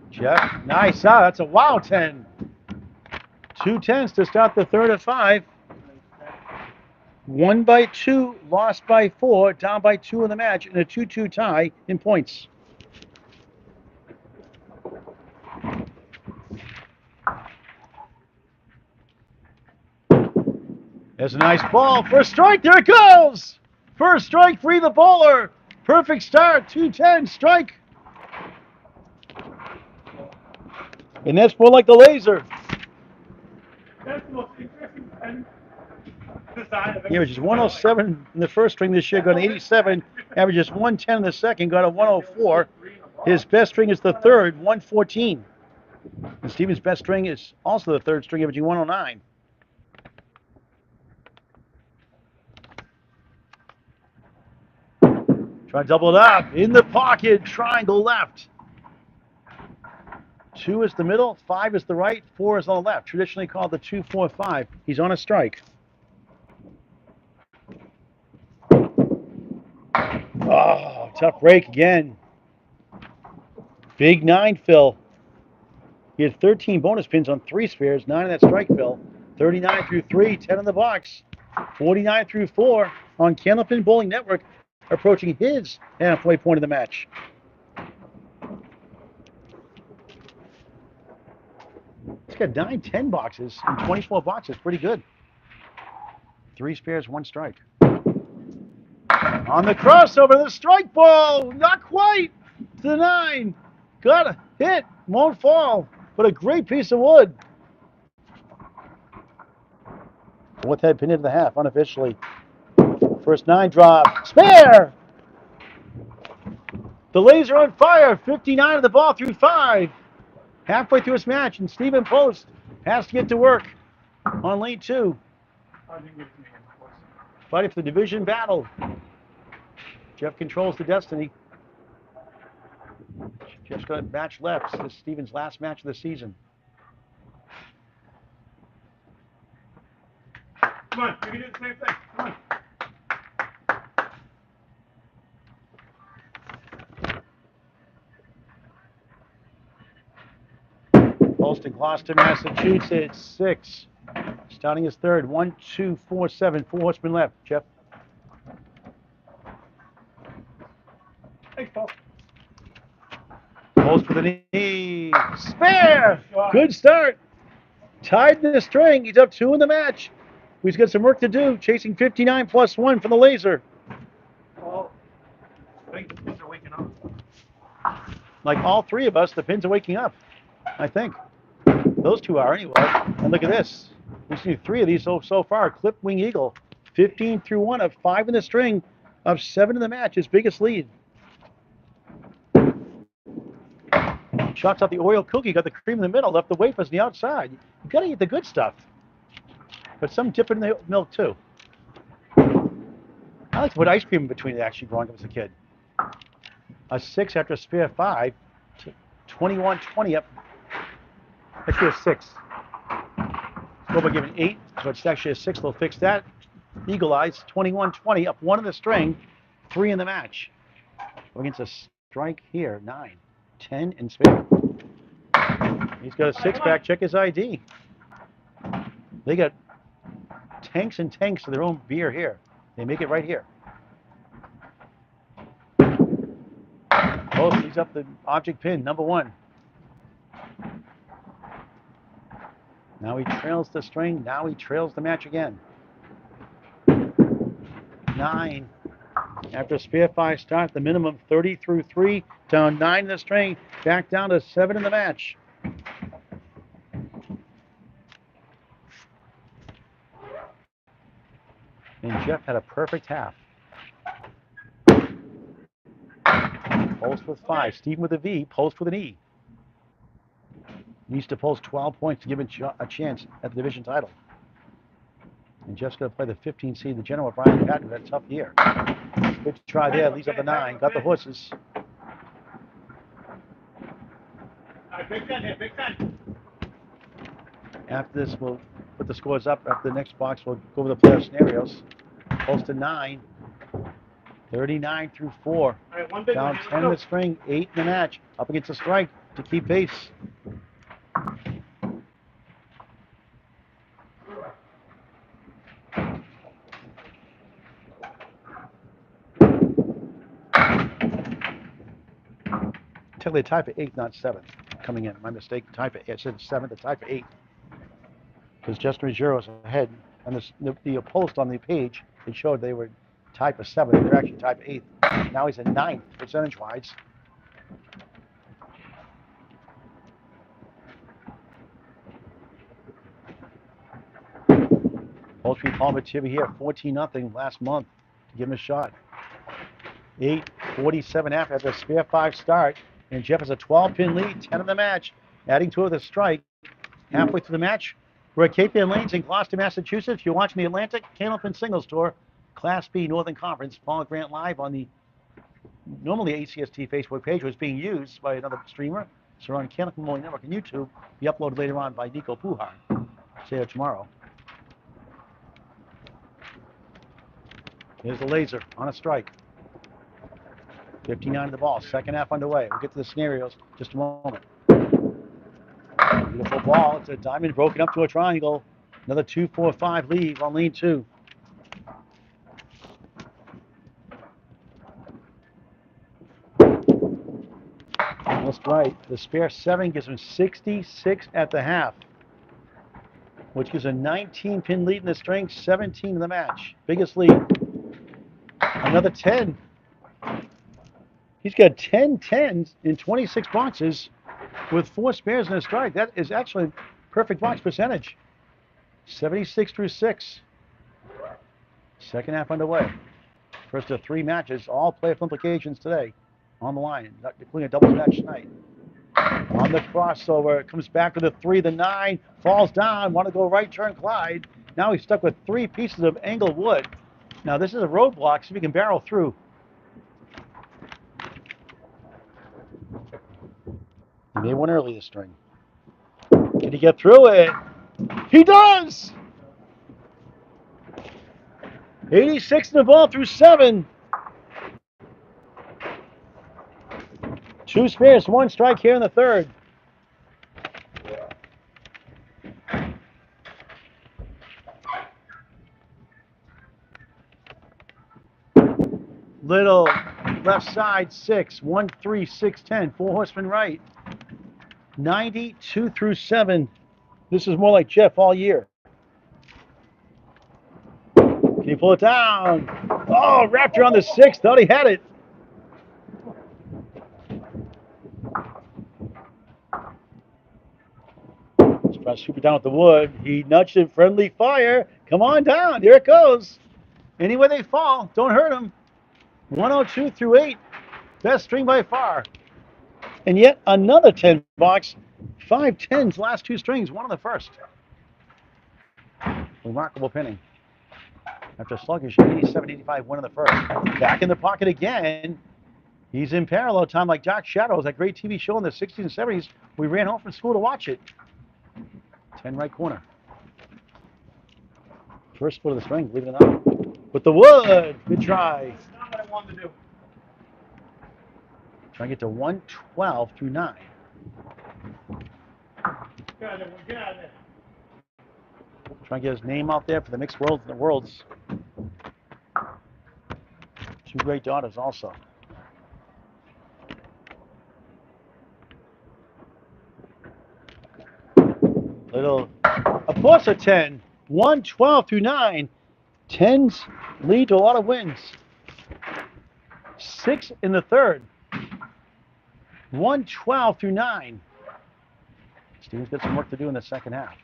Jeff, nice. That's a wow 10. 2 10s to start the third at 5. Won by 2, lost by 4, down by 2 in the match, and a 2-2 tie in points. There's a nice ball. First strike, there it goes! First strike, free the bowler. Perfect start, 2-10, strike. And that's more like the laser. That's the most interesting design of it. He averages 107 in the first string this year, got an 87, averages 110 in the second, got a 104. His best string is the third, 114. And Stevens' best string is also the third string, averaging 109. Try to double it up. In the pocket, triangle left. 2 is the middle, 5 is the right, 4 is on the left. Traditionally called the 2-4-5. He's on a strike. Oh, tough break again. Big 9, Phil. He had 13 bonus pins on 3 spares, 9 in that strike, Phil. 39 through 3, 10 in the box. 49 through 4 on Candlepin Bowling Network, approaching his halfway point of the match. He's got 9, 10 boxes and 24 boxes. Pretty good. 3 spares, 1 strike. On the crossover, the strike ball. Not quite to the 9. Got a hit. Won't fall. But a great piece of wood. 4th head pin into the half, unofficially. First 9 drop. Spare! The laser on fire. 59 of the ball through 5. Halfway through his match, and Stephen Post has to get to work on lane 2. Fighting for the division battle. Jeff controls the destiny. Jeff's got a match left. This is Stephen's last match of the season. Come on, you can do the same thing. Come on. Poste in Gloucester, Massachusetts, 6. starting his third. 1, 2, 4, 7. 4 horsemen left. Jeff. Thanks, Paul. Post for the knee. Spare! Good start. Tied the string. He's up 2 in the match. He's got some work to do, chasing 59 plus 1 for the laser. Well, I think the pins are waking up. Like all 3 of us, the pins are waking up, I think. Those 2 are anyway. And look at this. We've seen 3 of these so far. Clip Wing Eagle, 15 through 1 of 5 in the string, of 7 in the match, his biggest lead. Shots out the Oreo cookie, got the cream in the middle, left the wafers on the outside. You gotta eat the good stuff. But some dip it in the milk too. I like to put ice cream in between it actually growing up as a kid. A 6 after a spare 5. 21-20 up. Actually a 6. Go by giving 8, so it's actually a 6. They'll fix that. Eagle Eyes, 21-20 up 1 in the string, 3 in the match. Against a strike here, 9, 10 and spare. He's got a 6-pack. Check his ID. They got tanks and tanks of their own beer here. They make it right here. Post, he's up the object pin, number 1. Now he trails the string. Now he trails the match again. 9. After a spare 5 start, the minimum 30 through 3, down 9 in the string, back down to 7 in the match. And Jeff had a perfect half. Post with 5. Stephen with a V. Post with an E. Needs to post 12 points to give him a chance at the division title. And Jeff's going to play the 15 seed, the General Brian Patton, who had a tough year. Good try there. Leads up the 9. Got the horses. Big 10 here, Big 10. After this, we'll put the scores up. After the next box, we'll go over the playoff scenarios. Post to 9. 39 through 4. Right, one big down one. 10 in the string, 8 in the match. Up against a strike to keep pace. Technically, tie for 8th, not 7th. Coming in, my mistake. Tie for 8. I said 7th. The tie for 8. Because Justin Ruggiero is ahead. And the post on the page, it showed they were tied for 7th. They're actually tied for 8th. Now he's in 9th, percentage-wise. Post beat Palmer Tibbie here, 14-0 last month to give him a shot. 8:47 after a spare 5 start. And Jeff has a 12-pin lead, 10 in the match, adding to it with a strike. Halfway through the match, we're at Cape Ann Lanes in Gloucester, Massachusetts. You're watching the Atlantic Candlepin Singles Tour, Class B Northern Conference. Follow Grant live on the normally ACST Facebook page, which is being used by another streamer. So on Candlepin Bowling Network and YouTube. Be uploaded later on by Nico Puhar. See you tomorrow. Here's the laser on a strike. 59 to the ball. Second half underway. We'll get to the scenarios in just a moment. Beautiful ball. It's a diamond broken up to a triangle. Another 2-4-5 lead on lane 2. That's right. The spare 7 gives him 66 at the half, which gives a 19-pin lead in the string, 17 in the match. Biggest lead. Another 10. He's got 10 10s in 26 boxes with 4 spares and a strike. That is actually perfect box percentage. 76 through 6. Second half underway. First of 3 matches, all playoff implications today on the line, including a doubles match tonight. On the crossover, comes back with a 3, the 9, falls down, want to go right turn Clyde. Now he's stuck with 3 pieces of angled wood. Now this is a roadblock, see if he can barrel through. He made one early this string. Can he get through it? He does! 86 in the ball through 7. 2 spares, 1 strike here in the third. Little, left side, 6. 1, 3, 6, 10. 4 horsemen right. 90, 2 through 7. This is more like Jeff all year. Can you pull it down? Oh, Raptor on the 6. Thought he had it. Just trying to swoop it down with the wood. He nudged it. Friendly fire. Come on down. Here it goes. Anywhere they fall, don't hurt them. 102 through 8. Best string by far. And yet another 10 box. 5 10s, last 2 strings, one on the first. Remarkable pinning. After sluggish 87, 85, win on the first. Back in the pocket again. He's in parallel time like Dark Shadows, that great TV show in the 60s and 70s. We ran home from school to watch it. 10 right corner. First foot of the string, believe it or not. With the wood. Good try. That's not what I wanted to do. Trying to get to 112 through 9. Get out of there. Get out of there. Trying to get his name out there for the mixed worlds and the worlds. 2 great daughters also. Little, a Poste 10. 112 through 9. 10s lead to a lot of wins. 6 in the third. 112 through 9. Steven's got some work to do in the second half.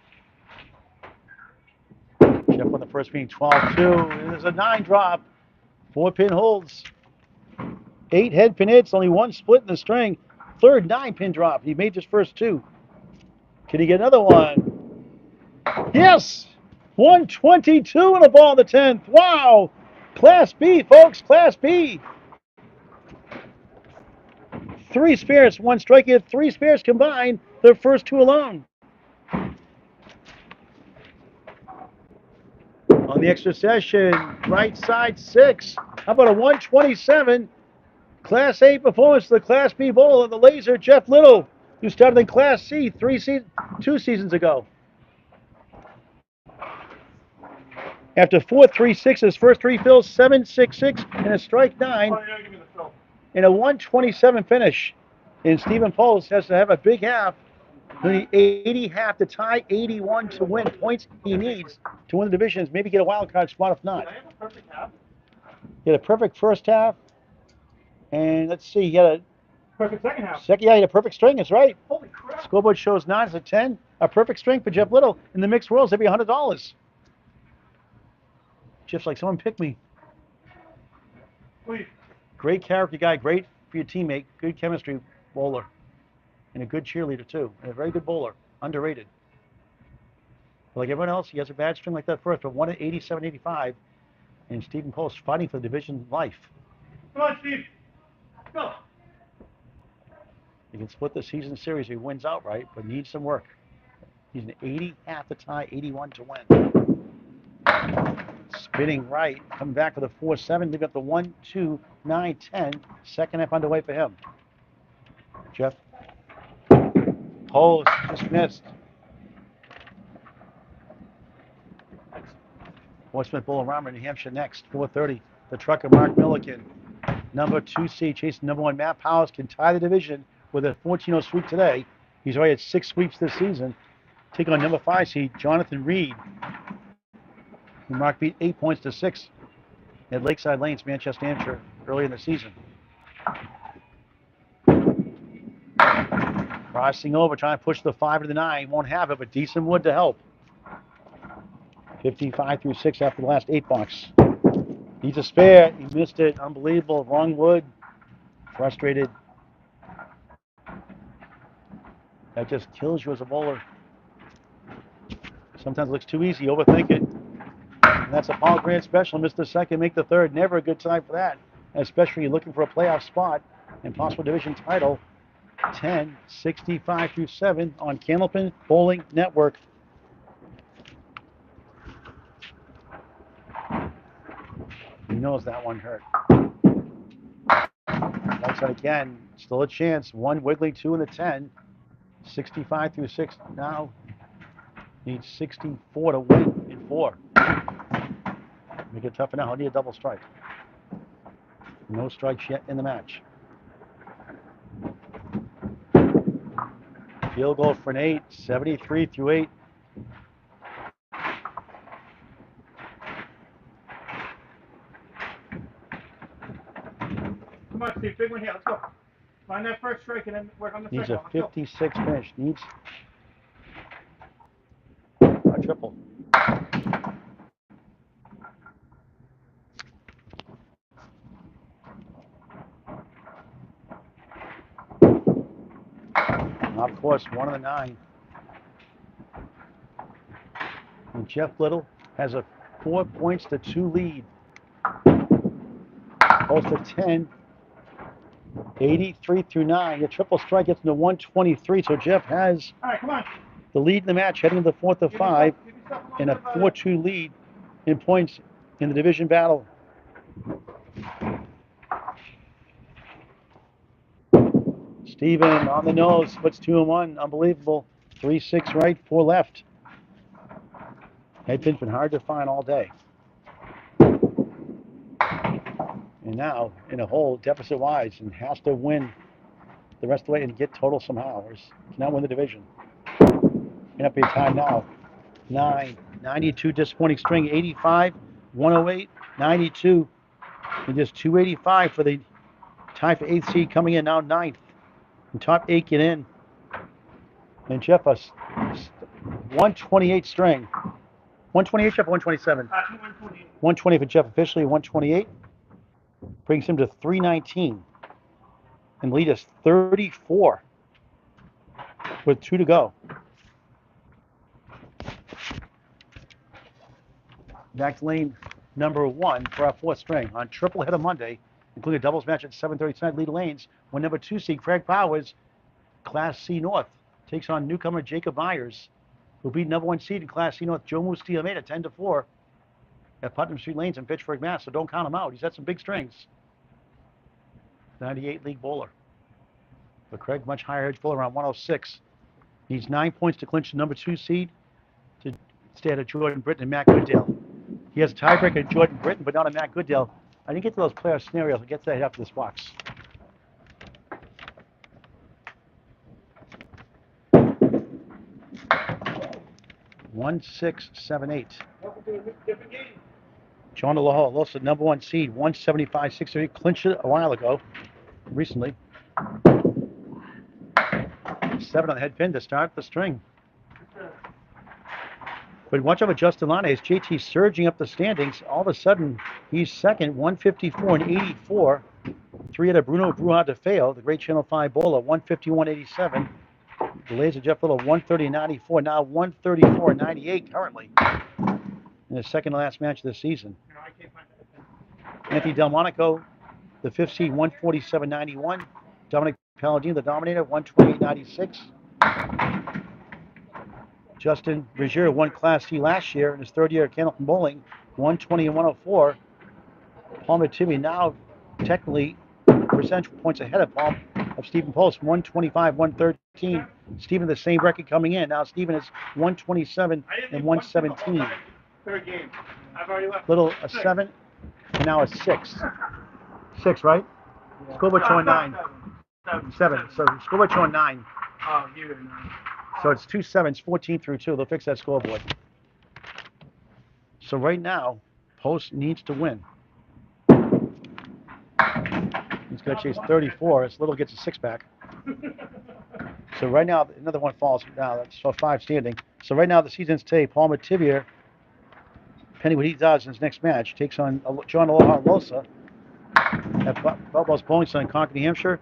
Jeff on the first being 12-2. There's a 9 drop. 4 pin holds. 8 head pin hits. Only 1 split in the string. Third 9 pin drop. He made his first 2. Can he get another one? Yes! 122 on the ball in the 10th. Wow! Class B, folks. Class B. 3 spares, 1 strikeout, 3 spares combined. The first 2 alone. On the extra session, right side 6. How about a 127? Class A performance for the Class B bowler, the Laser, Jeff Little, who started in Class C 2 seasons ago. After 4 3-6s, first 3 fills, 7 6-6, and a strike 9, Oh, yeah, give me the fill. and a 127 finish. And Stephen Post has to have a big half. He needs 80 half to tie, 81 to win. Points he needs to win the divisions, maybe get a wild card spot if not. Did I have a perfect half? He had a perfect first half, and let's see, he had a Perfect second half. second. Yeah, he had a perfect string. That's right. Holy crap. Scoreboard shows 9 is a 10. A perfect string for Jeff Little. In the mixed worlds, that'd be $100. Jeff's like, someone pick me. Please. Great character guy, great for your teammate, good chemistry bowler, and a good cheerleader too, and a very good bowler, underrated. But like everyone else, he has a bad string like that first, but 1 at 87, 85, and Stephen Post fighting for the division life. Come on, Steve. Go. He can split the season series if he wins outright, but needs some work. He's an 80 half to tie, 81 to win. Spinning right, coming back with a 4-7. They've got the 1, 2, 9, 10. Second half underway for him. Jeff. Post just missed. Portsmouth Bull-Rama, New Hampshire next. 4:30. The trucker Mark Milliken. Number 2 seed chasing number 1 Matt Powers can tie the division with a 14-0 sweep today. He's already had 6 sweeps this season. Taking on number 5 seed Jonathan Reed. Mark beat 8 points to 6 at Lakeside Lanes, Manchester, Hampshire, early in the season. Crossing over, trying to push the 5 to the 9. Won't have it, but decent wood to help. 55 through 6 after the last 8 box. Needs a spare. He missed it. Unbelievable. Wrong wood. Frustrated. That just kills you as a bowler. Sometimes it looks too easy. Overthink it. And that's a Paul Grant special. Missed the second, make the third. Never a good time for that, especially you're looking for a playoff spot and possible division title. 10, 65 through 7 on Candlepin Bowling Network. He knows that one hurt. Outside again, still a chance. 1 wiggling, 2 in the 10. 65 through 6 now. Needs 64 to win in 4. Make it tougher now. He'll need a double strike. No strikes yet in the match. Field goal for Nate, 73-8. Come on, Steve. Big one here. Let's go. Find that first strike and then work on the Needs second a one. Let's 56 finish. Needs a triple. Of course, 1 of the 9. And Jeff Little has a 4 points to 2 lead. Poste at 10. 83-9. The triple strike gets into 123. So Jeff has the lead in the match heading into the 4th of 5 and a 4-2 lead in points in the division battle. Steven on the nose, puts 2 and 1. Unbelievable. 3-6 right, 4 left. Headpin's been hard to find all day. And now in a hole deficit-wise and has to win the rest of the way and get total somehow, or cannot win the division. End up being time now. 9, 92 disappointing string, 85, 108, 92, and just 285 for the tie for 8th seed coming in now 9th. And top 8 get in. And Jeff, a 128 string. 128, Jeff, or 127? 120 for Jeff officially, 128. Brings him to 319. And lead us 34 with 2 to go. Back to lane number 1 for our 4th string on triple header Monday, including a doubles match at 7:30 tonight. Lead lanes when number 2 seed Craig Powers, Class C North, takes on newcomer Jacob Myers, who beat number 1 seed in Class C North Joe Moose Diameda 10-4 at Putnam Street Lanes in Fitchburg, Mass. So don't count him out. He's had some big strings. 98 league bowler. But Craig much higher edge bowler around 106. Needs 9 points to clinch the number 2 seed to stay at Jordan Britton and Matt Goodale. He has a tiebreaker at Jordan Britton, but not a Matt Goodale. I didn't get to those player scenarios. I'll get to that after this box. One, 6, 7, 8. John DeLaho, also number 1 seed, 175, 630. Clinched it a while ago, recently. 7 on the head pin to start the string. But watch out for Justin Lanes. JT surging up the standings. All of a sudden, he's second, 154 and 84. 3 out of Bruno Bruja de Feo, the great Channel 5 bowler, 151 87. The Laser Jeff Little, 130 94. Now 134 98 currently. In the second to last match of the season. Anthony Delmonico, the 5th seed, 147 91. Dominic Palladino, the Dominator, 128 96. Justin Bergier won Class C last year in his 3rd year at Candlepin Bowling, 120 and 104. Palmer Timmy now technically percentage points ahead of Stephen Post, 125, 113. Stephen the same record coming in. Now Stephen is 127 and 117. 3rd game. I've already left. Little a 7 and now a 6. 6, right? Yeah. Scoreboard showing 9. 7. So scoreboard showing 9. Oh, you're 9. So it's 2 7s, 14 through 2. They'll fix that scoreboard. So right now, Post needs to win. He's got to chase 34. So Little gets a 6-pack. So right now, another one falls now. That's so 5 standing. So right now, the season's today. Palmer Tibier, depending what he does in his next match, takes on John Aloha Losa at Bubba's Bowling Center in Concord, New Hampshire.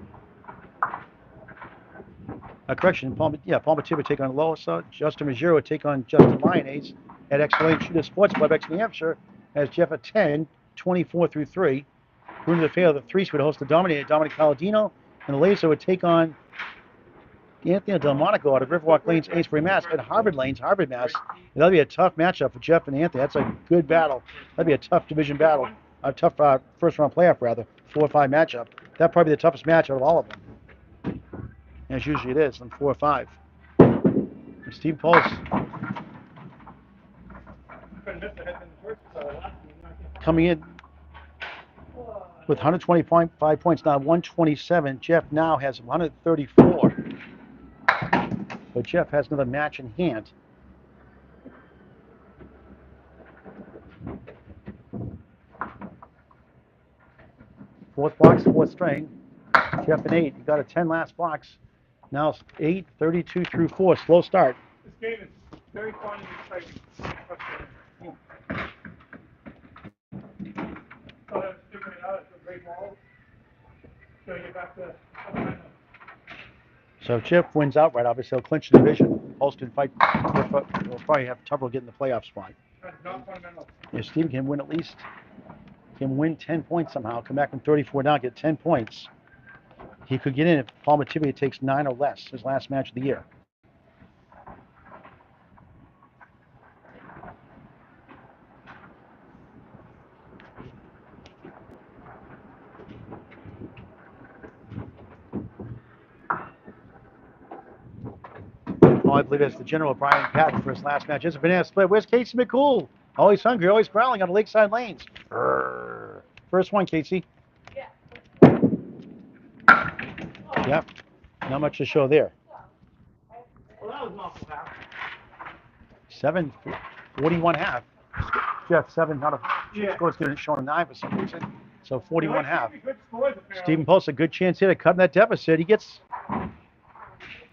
Correction, Palmer Tibier take on Losa. Justin Ruggiero would take on Justin Lyonnaise at X-Lane Shooter Sports Club, X New Hampshire, as Jeff at 10, 24 through 3. Bruno DeFeo, the 3 would host the Dominator, Dominic Palladino, and the Laser would take on Anthony Delmonico out of Riverwalk Lanes, Amesbury, Mass, at Harvard Lanes, Harvard, Mass. And that'll be a tough matchup for Jeff and Anthony. That's a good battle. That'd be a tough division battle. A tough first-round playoff, rather. 4 or 5 matchup. That'd probably be the toughest match out of all of them. As usually it is on 4 or 5. And Steve Post coming in with 125 points, now 127. Jeff now has 134. But Jeff has another match in hand. Fourth box, fourth string. Jeff an 8. You got a 10 last box. Now it's 8, 32 through 4. Slow start. This game is very fun and exciting. So that's figuring it out. It's a great ball. So you get back to So if Jeff wins outright, obviously he'll clinch the division. Poste can fight. He'll probably have trouble getting the playoff spot. not fundamental. If Steve can win at least, can win 10 points somehow, come back from 34 down, get 10 points. He could get in if Paul Matibia takes 9 or less, his last match of the year. Oh, I believe it's the General Brian Patton for his last match. It's a banana split. Where's Casey McCool? Always hungry, always growling on the Lakeside Lanes. Brrr. First one, Casey. Yeah. Yep. Not much to show there. Well, that was an awful half. 41.5. Jeff, 7 out of Yeah. scores showing a 9 for some reason. So 41.5. Good scores, apparently. Stephen Post, a good chance here to cut that deficit. He gets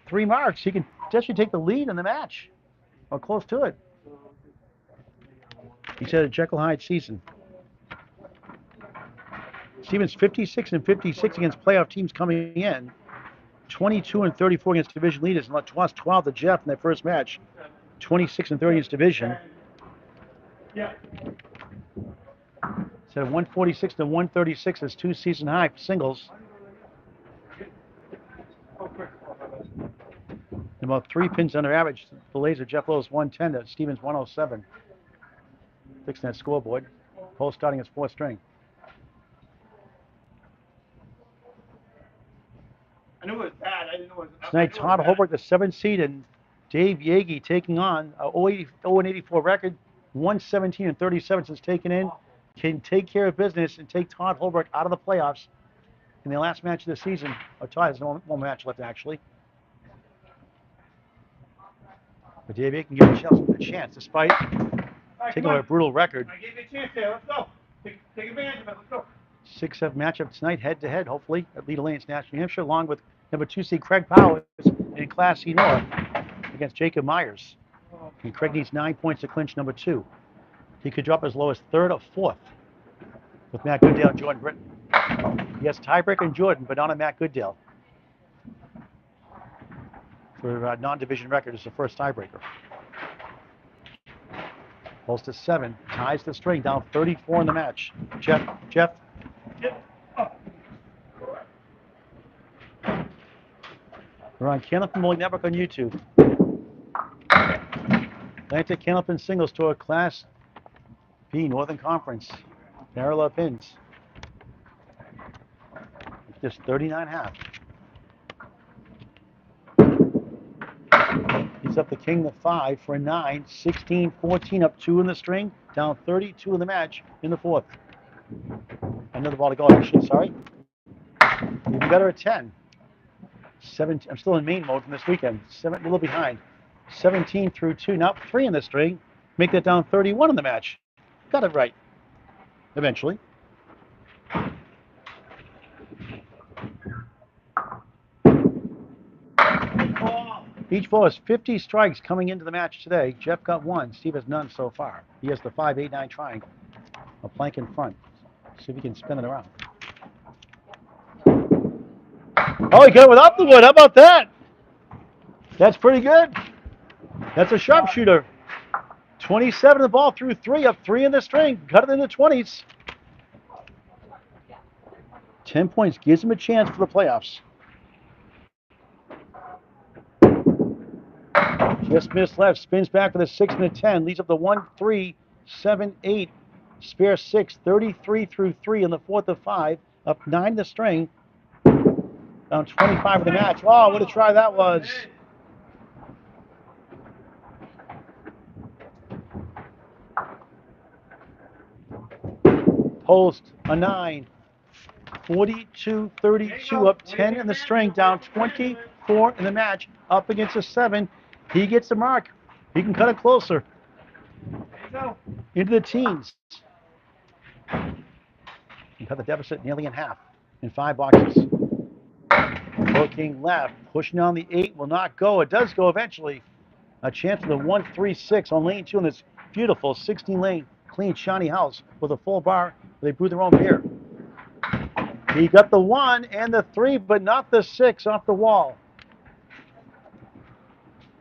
3 marks. He can potentially take the lead in the match, or close to it. He's had a Jekyll Hyde season. Stevens 56 and 56 against playoff teams coming in. 22 and 34 against division leaders, and lost 12 to Jeff in their first match. 26 and 30 against division. Yeah. Instead of 146 to 136 is 2 season high for singles. And about 3 pins under average. The laser, Jeff Lowe's 110 to Stevens 107. Fixing that scoreboard. Post starting his 4th string. I knew it was bad. I didn't know it was. Tonight, Todd Holbrook, the 7th seed, and Dave Yagi taking on a 0-84 record, 117 and 37 since taking in. Can take care of business and take Todd Holbrook out of the playoffs in the last match of the season. Or Todd has one match left, actually. But Dave Yagi can give himself a chance, despite taking a brutal record. I gave you a chance there. Let's go. Take advantage of it. Let's go. 6-7 matchup tonight, head-to-head, hopefully, at Leader Lanes, National New Hampshire, along with number 2 seed Craig Powers in Class C North against Jacob Myers. And Craig needs 9 points to clinch number 2. He could drop as low as 3rd or 4th with Matt Goodale and Jordan Britton. He has tiebreaker in Jordan, but not on Matt Goodale. For non-division record, it's the first tiebreaker. Post to 7, ties the string, down 34 in the match. Jeff. We're on Candlepin Bowling Network on YouTube. Atlantic Candlepin Singles Tour Class B Northern Conference. Parallel pins. Just 39.5. He's up the king to 5 for a 9. 16, 14 up 2 in the string. Down 32 in the match in the 4th. Another ball to go, actually, sorry. Even better at 10. 17, I'm still in main mode from this weekend. A little behind. 17 through 2, now 3 in the string. Make that down 31 in the match. Got it right. Eventually. Each ball has 50 strikes coming into the match today. Jeff got 1. Steve has none so far. He has the 5-8-9 triangle. A plank in front. See if he can spin it around. Oh, he got it without the wood. How about that? That's pretty good. That's a sharpshooter. 27 the ball through 3, up 3 in the string. Cut it in the 20s. 10 points gives him a chance for the playoffs. Just missed left, spins back with a 6 and a 10, leads up to 1, 3, 7, 8, spare 6, 33 through 3 in the 4th of 5, up 9 in the string, down 25 in the match. Oh, what a try that was. Post, a 9, 42-32, up 10 in the string, down 24 in the match, up against a 7. He gets the mark. He can cut it closer. Into the teens. He cut the deficit nearly in half in 5 boxes. Hooking left, pushing on the 8, will not go. It does go eventually. A chance of the 136 on lane 2 in this beautiful 16-lane, clean, shiny house with a full bar where they brew their own beer. He got the 1 and the 3, but not the 6 off the wall.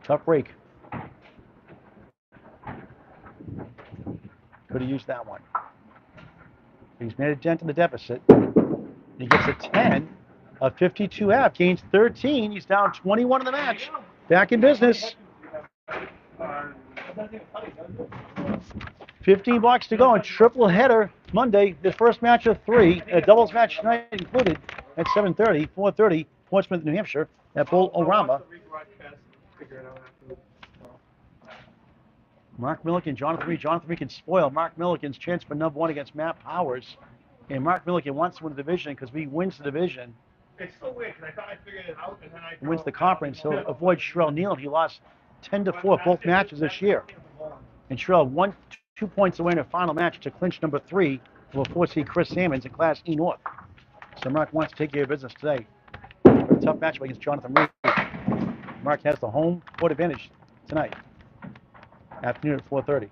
Tough break. Could have used that one. He's made a dent in the deficit. He gets a 10, a 52 half, gains 13. He's down 21 in the match. Back in business. 15 blocks to go, and triple header Monday. The first match of 3, a doubles match tonight included at 7:30, 4:30, Portsmouth, New Hampshire, at Bull-O-Rama. Mark Milliken, Jonathan Reed. Jonathan Reed can spoil Mark Milliken's chance for number 1 against Matt Powers. And Mark Milliken wants to win the division because if he wins the division, it's so weird because I thought I figured it out and then I wins the conference, he'll avoid Sherrell Neal. He lost 10-4 both matches this year. And Sherrell 2 points away in a final match to clinch number 3 will 4-seed Chris Salmons in Class E North. So Mark wants to take care of business today. For a tough matchup against Jonathan Reed. Mark has the home court advantage tonight. Afternoon at 4:30.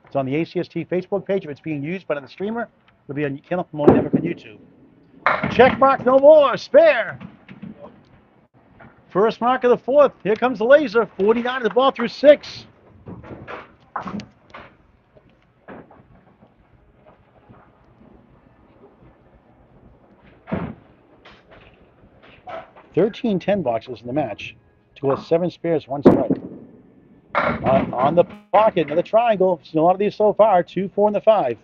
It's on the ACST Facebook page. If it's being used by the streamer, it'll be on Candlepin Network on YouTube. Check mark, no more. Spare. First mark of the 4th. Here comes the laser. 49 of the ball through 6. $13-10 boxes in the match to go with 7 spares, 1 strike. On the pocket, another triangle. Seen a lot of these so far. 2, 4, and the 5.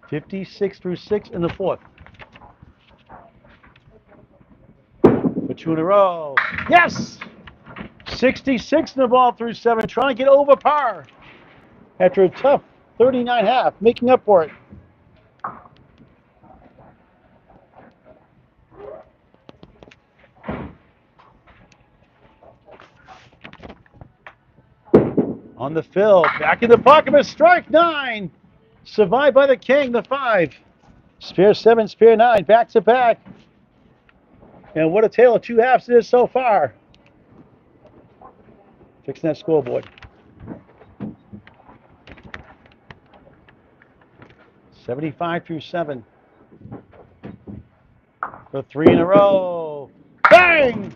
56 through 6 in the 4th. For 2 in a row. Yes! 66 in the ball through 7. Trying to get over par after a tough 39 half, making up for it. On the fill, back in the pocket, a strike 9. Survived by the king, the 5. Spare 7, spare 9, back to back. And what a tale of 2 halves it is so far. Fixing that scoreboard. 75 through 7. For 3 in a row. Bang!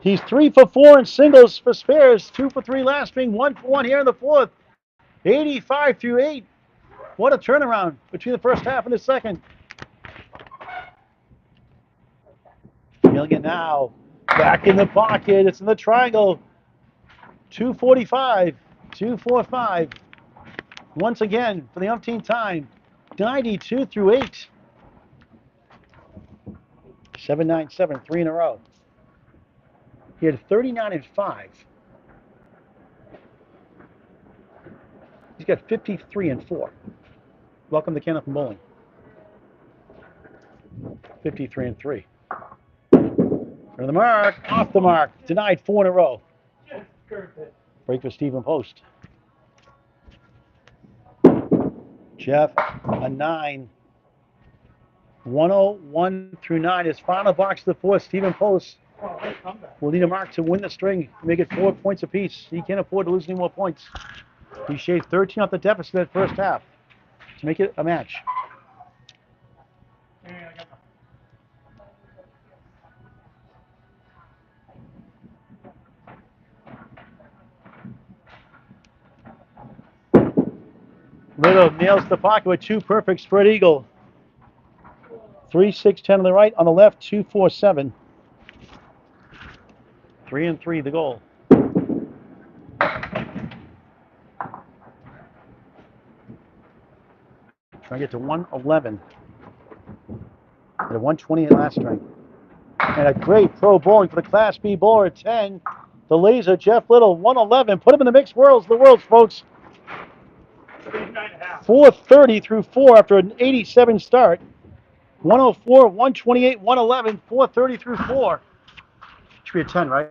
He's 3 for 4 in singles for spares, 2 for 3 last string, 1 for 1 here in the 4th. 85 through 8. What a turnaround between the first half and the second. Milligan now back in the pocket. It's in the triangle. 245, 245. Once again for the umpteenth time. 92 through 8. 797, 3 in a row. He had 39 and 5. He's got 53 and 4. Welcome to Candlepin Bowling. 53 and 3. For the mark, off the mark, denied 4 in a row. Break for Stephen Post. Jeff, a 9. 101 through 9. His final box of the 4th. Stephen Post will need a mark to win the string, make it 4 points apiece. He can't afford to lose any more points. He shaved 13 off the deficit that first half to make it a match. Little nails the pocket with 2 perfect spread eagle. 3, 6, 10 on the right. On the left, 2, 4, 7. 3 and 3, the goal. Trying to get to 111. At 128 last string. And a great pro bowling for the Class B bowler at 10. The laser, Jeff Little, 111. Put him in the mixed worlds, folks. 430 through 4 after an 87 start. 104, 128, 111, 430 through 4. Should be a 10, right?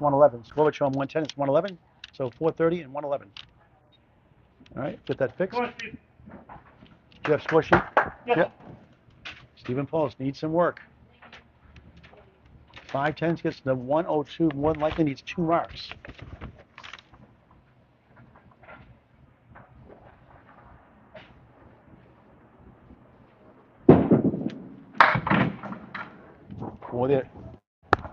111. Score would show him 110. It's 111. So 430 and 111. All right, get that fixed. Come on, Steve. Do you have score sheet? Yes. Yep. Stephen Post needs some work. 510 gets to 102. More than likely needs 2 marks. Well, there.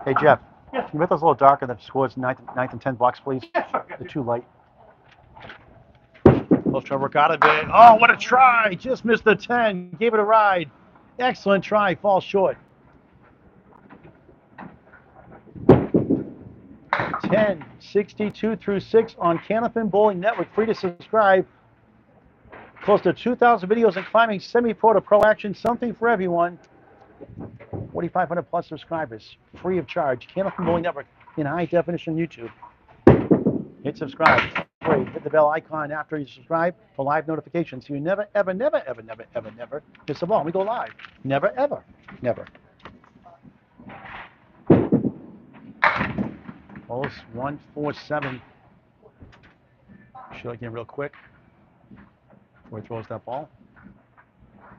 Hey, Jeff. Yes. Can you make those a little darker than the scores 9th and 10th box, please? Yes, sir. They're too light. Let's try to work out of it. Oh, what a try. Just missed the 10. Gave it a ride. Excellent try. Falls short. 10, 62 through 6 on Candlepin Bowling Network. Free to subscribe. Close to 2,000 videos and climbing semi-pro to pro action. Something for everyone. 4,500 plus subscribers. Free of charge. Candlepin Bowling Network in high definition YouTube. Hit subscribe. Great. Hit the bell icon after you subscribe for live notifications so you never, ever, never, ever, never, ever, never miss a ball. We go live. Never, ever, never. Balls 147. Show again real quick before he throws that ball.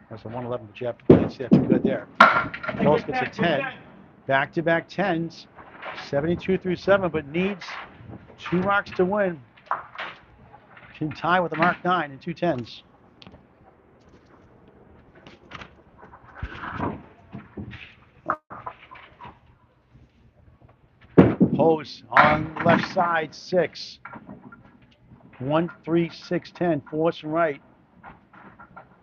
That's a 111 for Jeff. That's pretty good there. Post gets a 10. Back-to-back 10s. 72 through 7, but needs 2 marks to win. Can tie with a mark 9 and 2 10s. Post on the left side, 6. 1, 3, 6, 10. Force and right.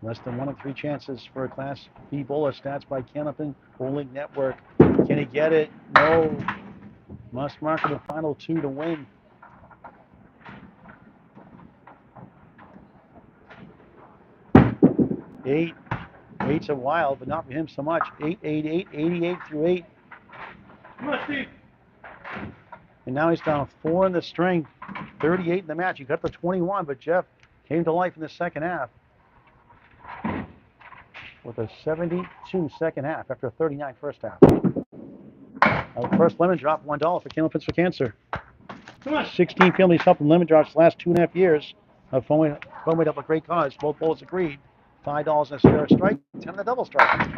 Less than 1 in 3 chances for a Class B bowler. Stats by Candlepin Bowling Network. Can he get it? No. Must mark in the final 2 to win. Eight. 8's a wild, but not for him so much. 8, 8, 8, 88 through 8. Come on, Steve. And now he's down 4 in the string. 38 in the match. He got the 21, but Jeff came to life in the second half with a 72 second half after a 39 first half. Now the first lemon drop, $1 for Candlepins for Cancer. 16 families helping lemon drops the last 2.5 years of foaming up a great cause. Both bowlers agreed. $5 in a spare strike, 10 in the double strike.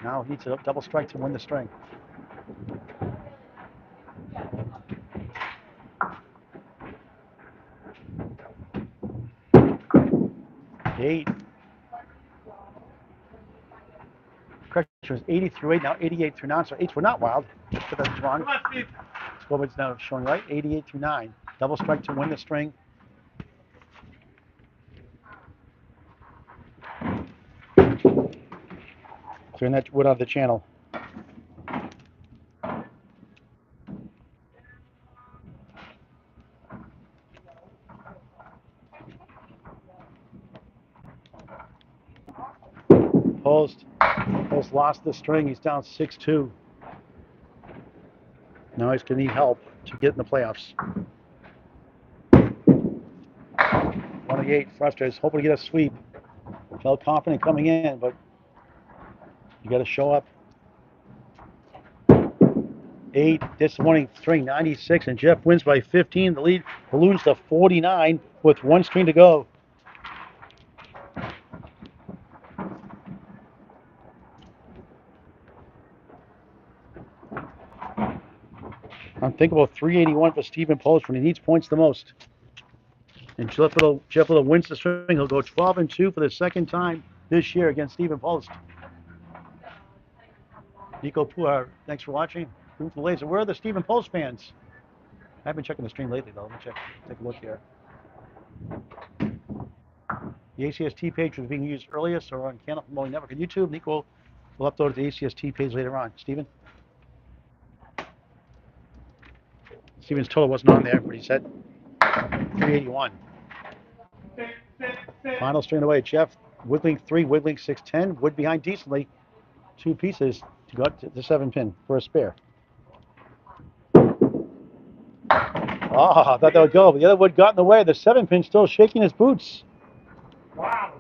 Now he needs a double strike to win the string. Eight. Correction was 80 through 8, now 88 through 9. So 8s were not wild. But that's wrong. Scoreboard's now showing right. 88 through 9. Double strike to win the string. Turn that wood out of the channel. Post lost the string. He's down 6-2. Now he's going to need help to get in the playoffs. 28, frustrated. He's hoping to get a sweep. Felt confident coming in, but you got to show up. 8, disappointing string, 96, and Jeff wins by 15. The lead balloons to 49 with 1 string to go. Unthinkable 381 for Stephen Post when he needs points the most. And Jeff Little wins the string. He'll go 12-2 for the second time this year against Stephen Post. Nico Puhar, thanks for watching. Room for Laser. Where are the Stephen Post fans? I've been checking the stream lately, though. Let me take a look here. The ACST page was being used earlier, so on Candlepin Bowling Network and YouTube. Nico will upload the ACST page later on. Stephen's total wasn't on there, but he said 381. Final string away. Jeff wiggling 3, wiggling 610. Wood behind decently. 2 pieces to go up to the 7 pin for a spare. Oh, I thought that would go, but the other wood got in the way. The 7-pin still shaking his boots. Wow.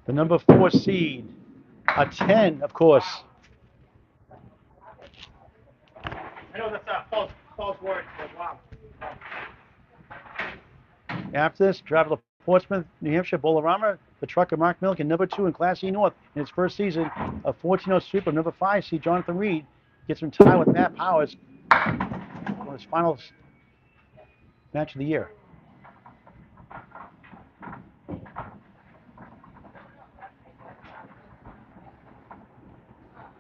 The number 4 seed. A 10, of course. I know that's not false word, but wow. After this, travel to Portsmouth, New Hampshire, Bolorama, the trucker Mark Milliken, number 2 in Class E North in his first season. A 14-0 sweep of number 5 seed Jonathan Reed gets him tied with Matt Powers for his final match of the year.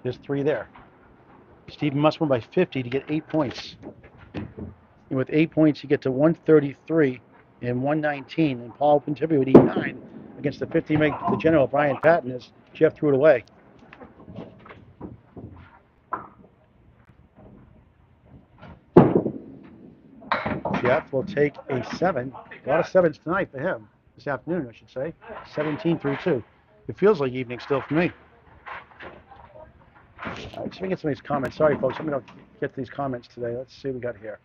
There's 3 there. Stephen must win by 50 to get 8 points. And with 8 points, you get to 133 and 119. And Paul Pontific would eat 9 against the 50-ranked the general Brian Patton as Jeff threw it away. Jeff will take a 7. A lot of 7s tonight for him. This afternoon, I should say. 17 through 2. It feels like evening still for me. All right, so we can get some of these comments. Sorry, folks, I'm going to get to these comments today. Let's see what we got here.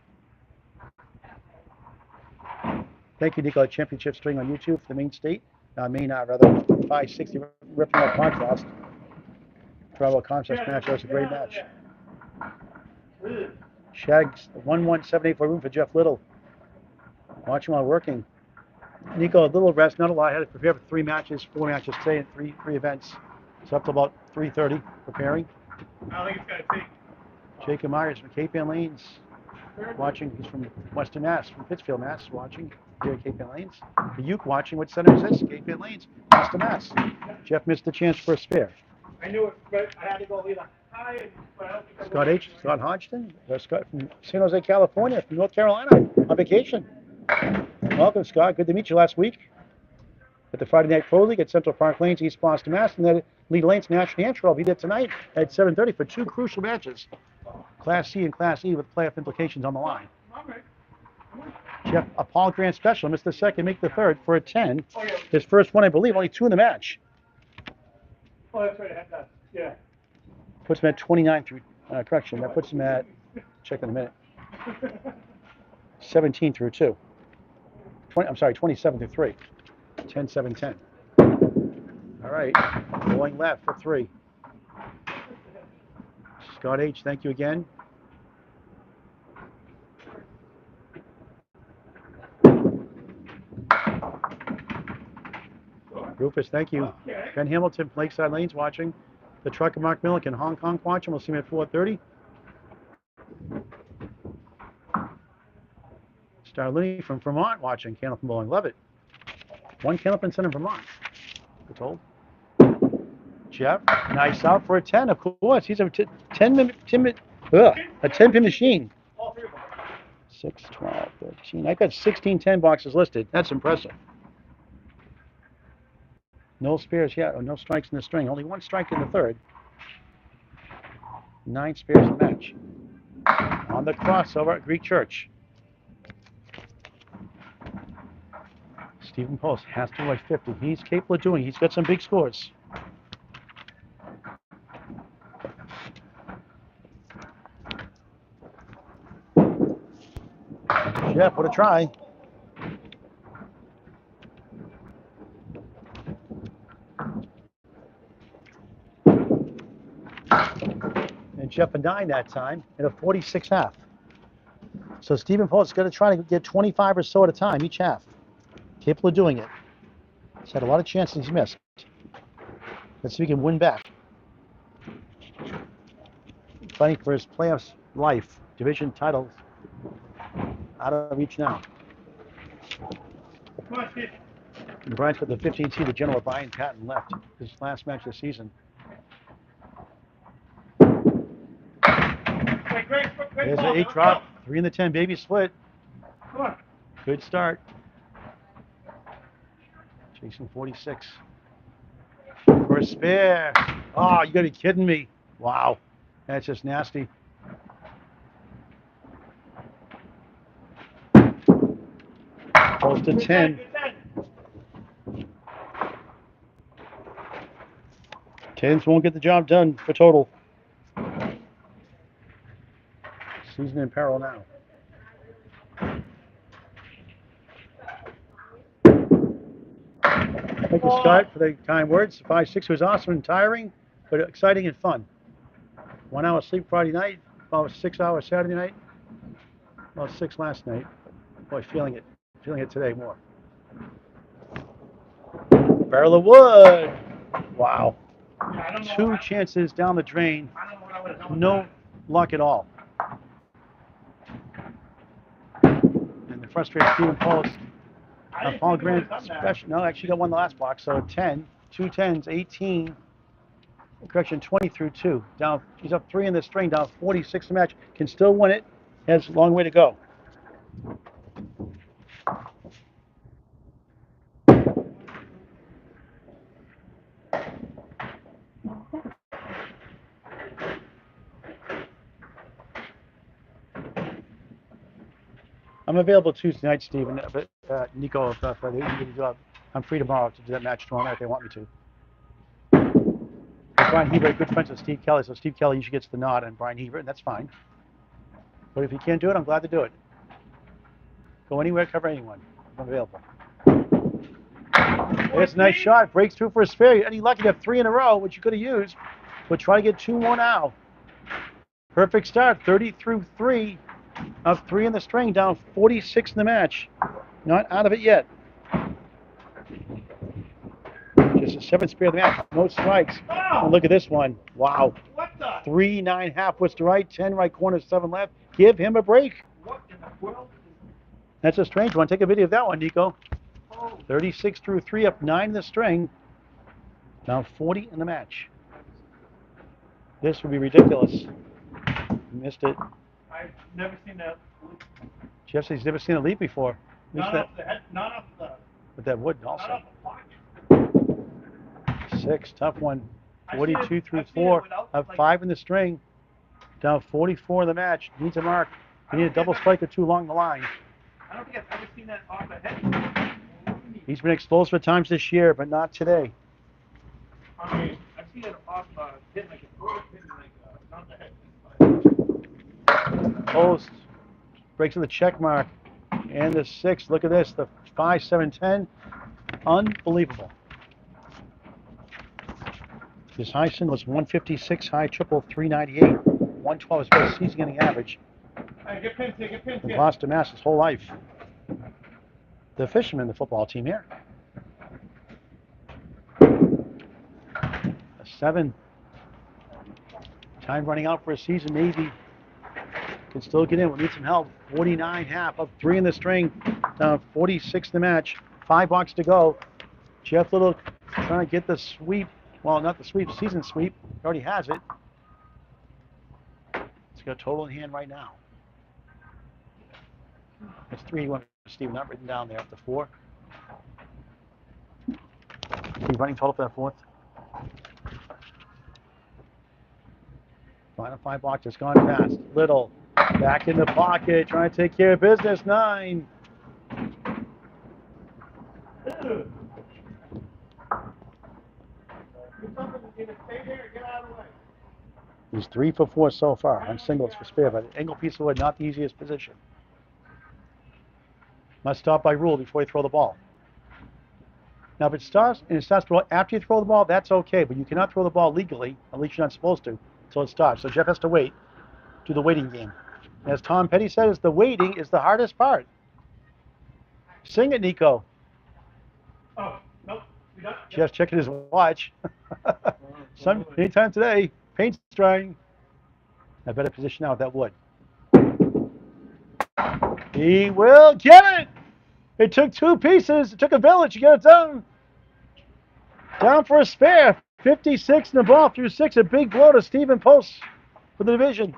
Thank you, Nico. Championship string on YouTube for the main state. Rather, 560 ripping up contrast. Bravo contrast match. That was a great match. Shags 11784 room for Jeff Little. Watch him while working. Nico, a little rest, not a lot. I had to prepare for 4 matches today and three events. So up to about 3:30 preparing. I think it's gonna take. Jacob Myers from Cape Ann Lanes watching. He's from Western Mass, from Pittsfield, Mass, watching here at Cape Ann Lanes. The Uke watching. What center is this? Cape Ann Lanes, Western Mass. Jeff missed the chance for a spare. I knew it, but I had to go either high. Scott Hodgson, Scott from San Jose, California, from North Carolina, on vacation. Welcome, Scott. Good to meet you last week at the Friday Night Pro League at Central Park Lanes, East Boston, Mass. And then at Lee Lanes, National Hampshire. I'll be there tonight at 7:30 for 2 crucial matches, Class C and Class E, with playoff implications on the line. Jeff, a Paul Grant special, missed the second, make the third for a 10. His first one, I believe, only 2 in the match. Oh, that's right. I had that. Yeah. Puts him at 29 through, correction, that puts him at, check in a minute, 17 through 2. 27 through 3. 10, 7, 10. All right, going left for 3. Scott H., thank you again. Rufus, thank you. Ben Hamilton, Lakeside Lanes watching. The trucker Mark Milliken, Hong Kong watching. We'll see him at 4:30. Starlini from Vermont watching. Candlepin bowling, love it. 1 Candlepin center in Vermont, we're told. Jeff, nice out for a 10, of course. He's a 10-pin machine. 6, 12, 13. I got 16 10 boxes listed. That's impressive. No spares yet, or no strikes in the string. Only 1 strike in the third. 9 spares in the match. On the crossover at Greek Church. Stephen Post has to win 50. He's capable of doing it. He's got some big scores. Jeff, what a try. And Jeff a 9 that time, and a 46 half. So Stephen Post is going to try to get 25 or so at a time each half. Capable of doing it. He's had a lot of chances he's missed. Let's see if he can win back. Fighting for his playoffs life. Division titles out of reach now. And Brian's got the 15 seed, the general Brian Patton left. His last match of the season. There's an 8 drop, 3 in the 10, baby split. Good start. Chasing 46. For a spare. Oh, you gotta be kidding me. Wow. That's just nasty. Close to 10. 10s won't get the job done for total. Season in peril now. Thank you, Scott, for the kind words. 5-6 was awesome and tiring, but exciting and fun. 1 hour sleep Friday night, about 6 hours Saturday night, about 6 last night. Boy, feeling it today more. Barrel of wood. Wow. Yeah, 2 chances down the drain. No luck at all. And the frustrated Stephen Post. Paul Grant special. No, actually got one in the last box. So 10, 2 10s, 18. Correction, 20 through 2. Down. He's up 3 in the string. Down 46 the match. Can still win it. Has a long way to go. I'm available Tuesday night, Stephen. But Nico, if you get a job, I'm free tomorrow to do that match tomorrow night if they want me to. Brian Hebert, good friends with Steve Kelly, so Steve Kelly usually gets the nod on Brian Hebert, and that's fine. But if you can't do it, I'm glad to do it. Go anywhere, cover anyone. I'm available. It's a nice shot. Breaks through for a spare. Any lucky to have 3 in a row, which you could have used. But try to get 2 more now. Perfect start. 30 through 3. Up 3 in the string. Down 46 in the match. Not out of it yet. Just a 7th spare of the match. No strikes. And look at this one. Wow. 3 9.5 was to right. 10 right corner. 7 left. Give him a break. What in the world? That's a strange one. Take a video of that one, Nico. 36 through 3, up 9 in the string. Down 40 in the match. This would be ridiculous. Missed it. I've never seen that. Jeff says he's never seen a leap before. Not off the head, not off the. With that wood Not also. off the pocket. 6, tough one. I've 42 seen it- through I've seen it 4, without, up like- 5 in the string. Down 44 in the match. Needs a mark. You need a double spike or 2 along the line. I don't think I've ever seen that off the head. He's been explosive at times this year, but not today. I mean, I've seen it off hit like a foot, hit like not the head. Post breaks to the check mark. And the 6. Look at this. The 5, 7, 10. Unbelievable. His high sin was 156, high triple 398. 112 is best season getting average. Hey, get pins here, get pins From here. Gloucester, Mass. His whole life. The fishermen, the football team here. A 7. Time running out for a season, maybe. Can still get in. We'll need some help. 49.5, up 3 in the string. Down 46 in the match. 5 blocks to go. Jeff Little trying to get the sweep. Well, not the sweep, season sweep. He already has it. He's got a total in hand right now. It's 3-1 for Steve, not written down there after 4. Steve running total for that 4th. Final 5 blocks, it's gone fast. Little back in the pocket, trying to take care of business. 9. He's 3 for 4 so far on singles for spare, but angle piece of wood, not the easiest position. Must stop by rule before you throw the ball. Now, if it starts after you throw the ball, that's okay, but you cannot throw the ball legally, at least you're not supposed to, until it starts. So Jeff has to wait, do the waiting game. As Tom Petty says, the waiting is the hardest part. Sing it, Nico. Oh, nope. We done? Jeff's checking his watch. Anytime today, paint's drying. A better position now with that wood. He will get it! It took 2 pieces. It took a village to get it done. Down for a spare. 56 in the ball through 6. A big blow to Stephen Post for the division.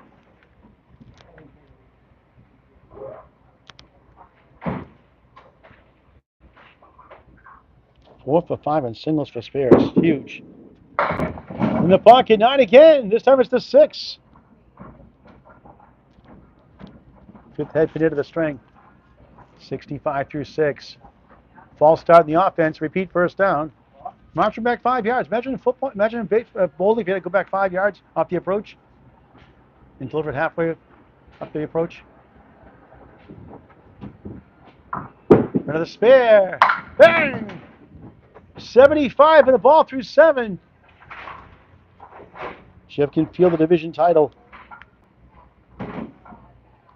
Four for 5 and singles for spares. Huge. In the pocket, 9 again. This time it's the 6. 5th head pin into the string. 65 through 6. False start in the offense. Repeat first down. Marching back 5 yards. Imagine football. Imagine bowling if you had to go back 5 yards off the approach and deliver it halfway Up the approach. Another spare. Bang! 75 and the ball through 7. Jeff can feel the division title.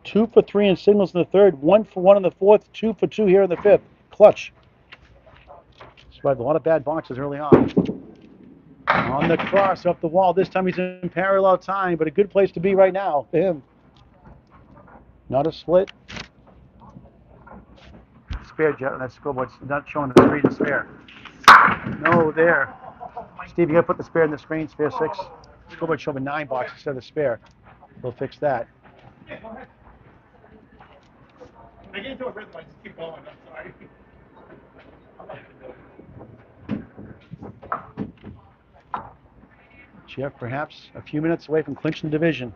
2 for 3 in singles in the third, 1 for 1 in the fourth, 2 for 2 here in the fifth. Clutch. Survived a lot of bad boxes early on. On the cross up the wall. This time he's in parallel time, but a good place to be right now for him. Not a split. Spare, Jeff. That scoreboard's not showing the screen. The spare. No, there. Steve, you got to put the spare in the screen. Spare 6. Scoreboard showing 9 boxes instead of the spare. We'll fix that. Yeah, go ahead. I get into a rhythm. I just keep going. I'm sorry. Jeff perhaps a few minutes away from clinching the division.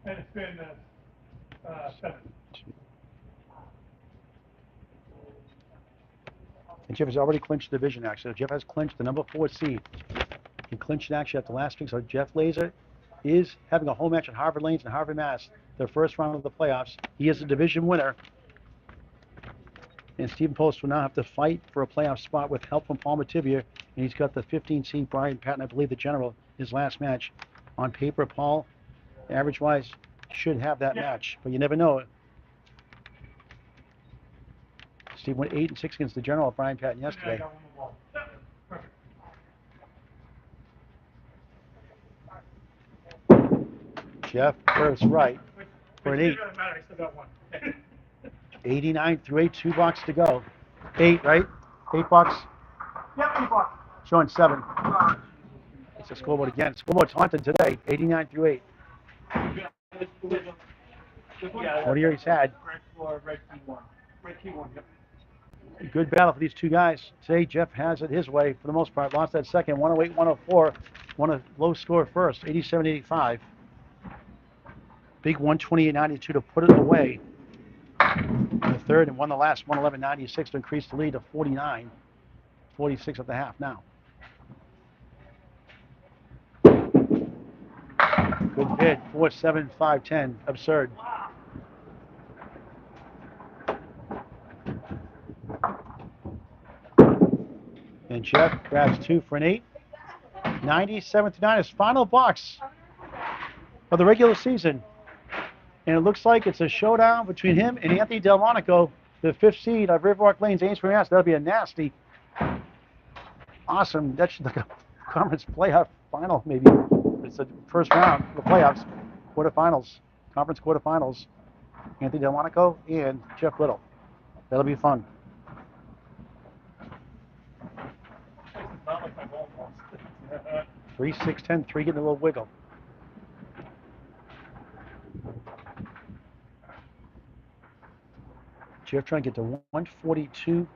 And it's been 7. And Jeff has already clinched the division, actually. Jeff has clinched the number 4 seed. He clinched it actually at the last week. So Jeff Laser is having a home match at Harvard Lanes and Harvard Mass, their first round of the playoffs. He is the division winner. And Stephen Post will now have to fight for a playoff spot with help from Paul Matibia. And he's got the 15 seed Brian Patton, I believe the general, his last match. On paper, Paul, average-wise, should have that match. But you never know. Steve went 8-6 against the general Brian Patton yesterday. Jeff curves right for an 8. 89 through 8, 2 boxes to go. 8, right? 8 bucks. Yeah, 8 bucks. Showing 7. It's a scoreboard again. Scoreboard's haunted today. 89 through 8. What he already had. Red key 1. Red key 1, yep. Good battle for these two guys. Today, Jeff has it his way for the most part. Lost that second, 108, 104. Won a low score first, 87, 85. Big 128.92 to put it away in the third, and won the last 111.96 to increase the lead to 49. 46 at the half now. Good bid, 4-7, 5-10. Absurd. And Jeff grabs 2 for an 8. 97-9, his final box of the regular season. And it looks like it's a showdown between him and Anthony Delmonico, the 5th seed of Riverwalk Lanes, Amesbury, Mass. That'll be a nasty, awesome, that should be like a conference playoff final, maybe. It's the first round of the playoffs, quarterfinals, conference quarterfinals. Anthony Delmonico and Jeff Little. That'll be fun. Not like my ball balls. 3, 6, 10, 3 getting a little wiggle. Jeff trying to get to 142.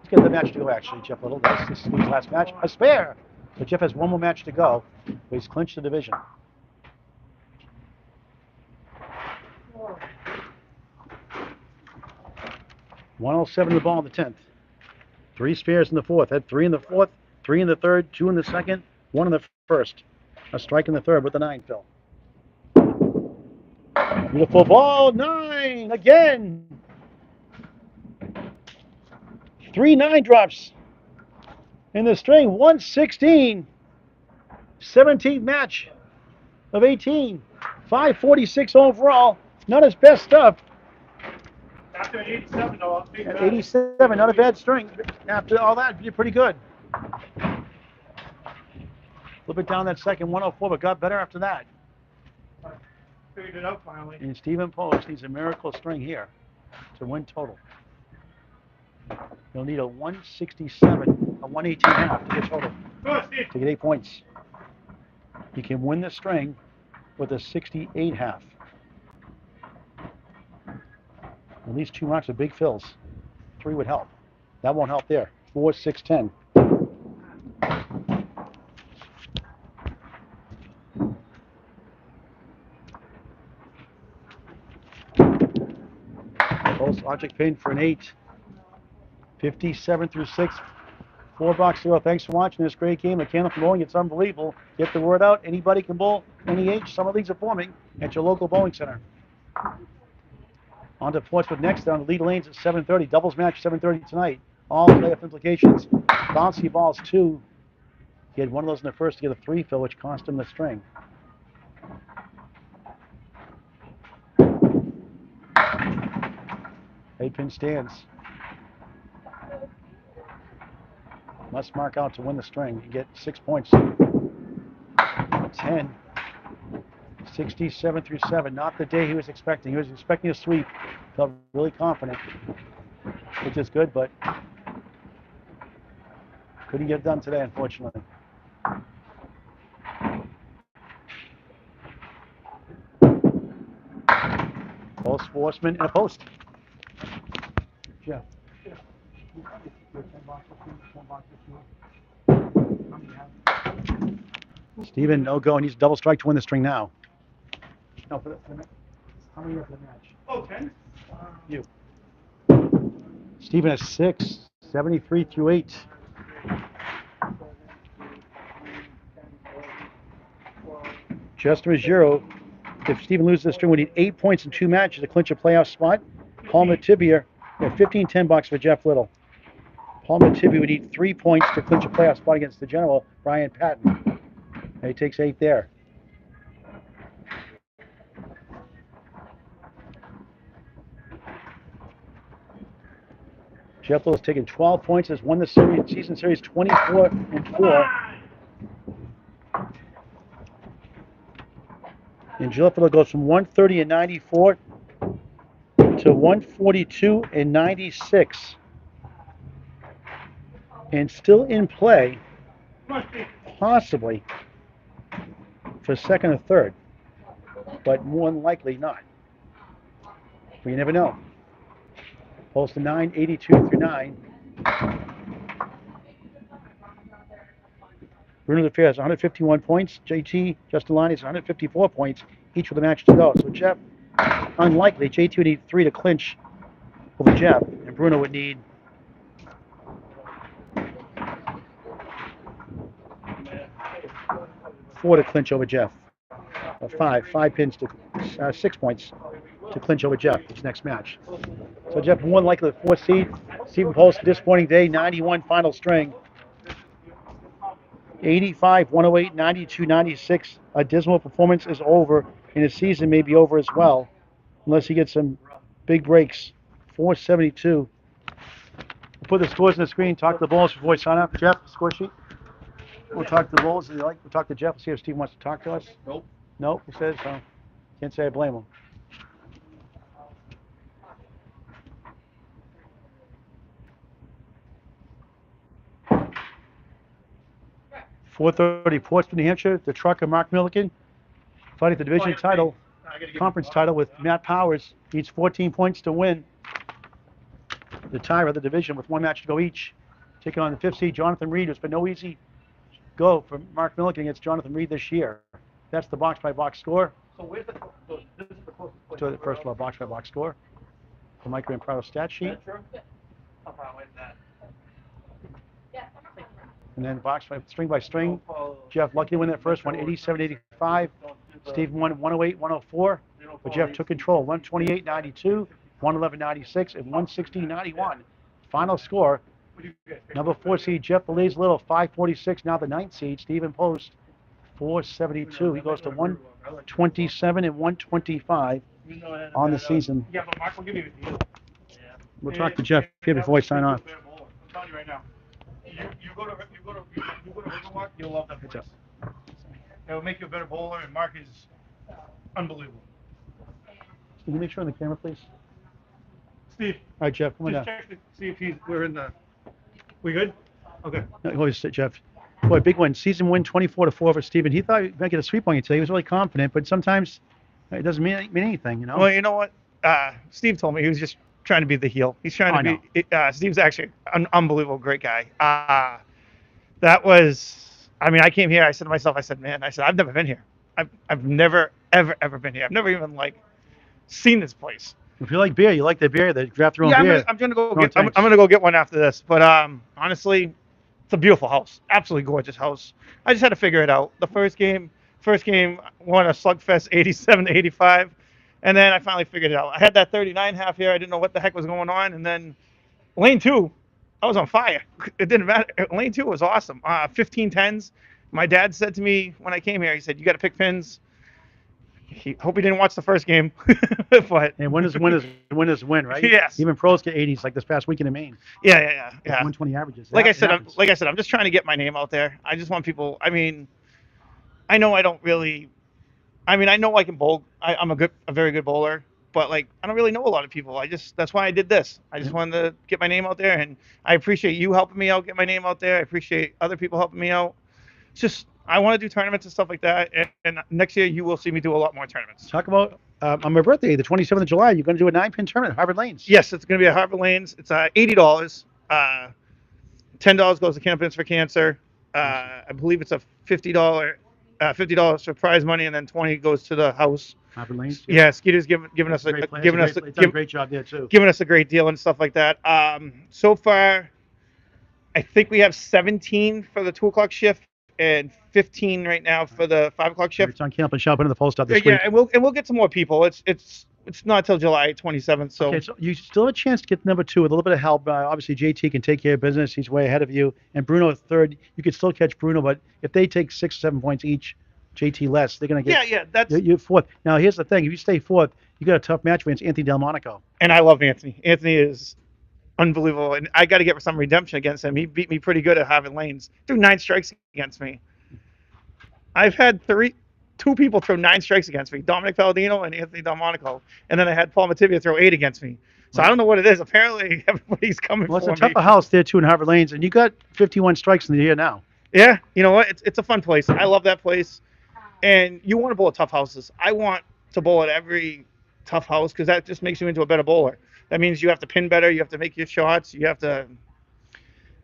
He's got the match to go, actually, Jeff Little. This is his last match. A spare! But Jeff has one more match to go. But he's clinched the division. Oh. 107 in the ball in the 10th. 3 spares in the 4th. Had 3 in the 4th, 3 in the 3rd, 2 in the 2nd, 1 in the 1st. A strike in the 3rd with the 9 fill. Beautiful ball, 9 again. 3 9 drops in the string. 116. 17th match of 18. 546 overall. Not his best stuff. After 87, though, 87, not a bad string. After all that, you're pretty good. A little bit down that second, 104, but got better after that. Figured it out finally. And Stephen Post needs a miracle string here to win total. He'll need a 167, a 118.5 to get total. Good, Steve. To get 8 points. He can win the string with a 68.5. At least 2 marks of big fills. 3 would help. That won't help there. 4, 6, 10. Post object pin for an 8. 57 through 6. 4-box 0. Thanks for watching this great game of Candlepin Bowling. It's unbelievable. Get the word out. Anybody can bowl any age. Summer leagues are forming at your local bowling center. On to Portsmouth next down. The lead lanes at 7:30. Doubles match 7:30 tonight. All playoff implications. Bouncy balls 2. He had one of those in the first to get a 3 fill, which cost him the string. Eight-pin stands. Must mark out to win the string and get 6 points. 10. 67 through 7. Not the day he was expecting. He was expecting a sweep. Felt really confident, which is good, but couldn't get it done today, unfortunately. Both sportsmen and a post. Jeff. Steven, no go. He needs a double strike to win the string now. No, for the how many for the match? Oh, 10? You. Steven has 6. 73 through 8. Chester is 0. If Steven loses the string, we need 8 points in 2 matches to clinch a playoff spot. Paul Matibia, 15 $10 for Jeff Little. Paul Matibia would need 3 points to clinch a playoff spot against the general, Brian Patton. And he takes 8 there. Jeff Little's taken 12 points, has won the season series 24-4. And Jeff Little goes from 130 and 94 to 142 and 96. And still in play, possibly, for second or third, but more than likely not. But you never know. Post to 9, 82 through 9. Bruno DeFeo has 151 points. JT, Justin Lonnie has 154 points, each with a match to go. So Jeff, unlikely. JT would need 3 to clinch over Jeff, and Bruno would need 4 to clinch over Jeff. 5 pins to 6 points to clinch over Jeff this next match. So Jeff, more than likely the 4th seed. Stephen Post, disappointing day, 91 final string. 85, 108, 92, 96. A dismal performance is over, and his season may be over as well, unless he gets some big breaks. 472. We'll put the scores on the screen, talk to the bowlers before we sign up. Jeff, score sheet. We'll talk to the bowlers if you like. We'll talk to Jeff and see if Steve wants to talk to us. Nope. Nope, he says so. Can't say I blame him. .430 Portsmouth, New Hampshire. The trucker Mark Milliken fighting the division title, conference title with Matt Powers. Needs 14 points to win the tie of the division with 1 match to go each. Taking on the 5th seed Jonathan Reed. It's been no easy go for Mark Milliken against Jonathan Reed this year. That's the box-by-box score. So where's the this is the closest place? To the first of all, box-by-box score. The Mike Graham Prado stat sheet. How far away is that? And then string by string. Jeff lucky to win that first one, 87-85. Steve won 108-104. But Jeff took control, 128-92, 111-96, and 116-91. Final score. Number 4 seed Jeff Little, 546. Now the 9th seed Stephen Post, 472. He goes to 127 and 125 on the season. Yeah, but Mark will give you a deal. We'll talk to Jeff here before we sign off. I'm telling you right now. You go to Riverwalk, you'll love that place. It'll make you a better bowler, and Mark is unbelievable. Can you make sure on the camera, please? Steve. All right, Jeff, come on down. Just check to see if we're in the. We good? Okay. No, go ahead, Jeff. Boy, big one. Season win, 24-4 for Steven. He thought he might get a sweep on you today. He was really confident, but sometimes it doesn't mean anything, you know? Well, you know what? Steve told me he was just trying to be the heel. He's trying to be. Steve's actually an unbelievable, great guy. That was. I mean, I came here. I said to myself, man, I've never been here. I've never ever been here. I've never even seen this place. If you like beer, you like the beer. They draft their own Yeah, beer. I'm gonna go Their own get. I'm tanks. gonna go get one after this. But honestly, it's a beautiful house. Absolutely gorgeous house. I just had to figure it out. The first game won a slugfest 87-85, and then I finally figured it out. I had that 39 half here. I didn't know what the heck was going on, and then lane two, I was on fire. It didn't matter. Lane two was awesome. 15 tens. My dad said to me when I came here, he said, "You got to pick pins." Hope he didn't watch the first game, but And win, right? yes, Even pros get 80s like this past weekend in Maine. yeah. 120 averages. Like It I said, happens. I'm just trying to get my name out there. I just want people. I mean, I know I don't really. I mean, I know I can bowl. I'm a very good bowler, but like I don't really know a lot of people. That's why I did this. I just wanted to get my name out there, and I appreciate you helping me out get my name out there. I appreciate other people helping me out. It's just I want to do tournaments and stuff like that, and next year you will see me do a lot more tournaments. Talk about on my birthday, the 27th of July, you're going to do a 9-pin tournament at Harvard Lanes. Yes, it's going to be at Harvard Lanes. It's $80. $10 goes to Candlepin for Cancer. I believe it's a $50 for prize money, and then 20 goes to the house. Harvard Lanes. Yeah, Skeeter's giving us It's a a great place. giving us They've done a great job there too. giving us a great deal and stuff like that. So far, I think we have 17 for the 2 o'clock shift and 15 right now for the 5 o'clock shift. It's on Candlepin Shop into the post up this Yeah, week. and we'll get some more people. It's not till July 27th. So Okay, so you still have a chance to get number 2 with a little bit of help. Obviously, JT can take care of business. He's way ahead of you. And Bruno third. You could still catch Bruno, but if they take 6 or 7 points each, JT less, they're going to get. yeah, that's. You're fourth. Now, here's the thing. If you stay fourth, you got a tough match against Anthony Delmonico. And I love Anthony. Anthony is unbelievable, and I got to get some redemption against him. He beat me pretty good at Harvard Lanes. Threw 9 strikes against me. I've had 2 people throw 9 strikes against me, Dominic Palladino and Anthony Delmonico. And then I had Paul Mativia throw 8 against me. So I don't know what it is. Apparently, everybody's coming Well, for me. it's a tougher house there, too, in Harvard Lanes. And you got 51 strikes in the year now. Yeah, you know what? It's a fun place. I love that place. And you want to bowl at tough houses. I want to bowl at every tough house because that just makes you into a better bowler. That means you have to pin better. You have to make your shots. You have to.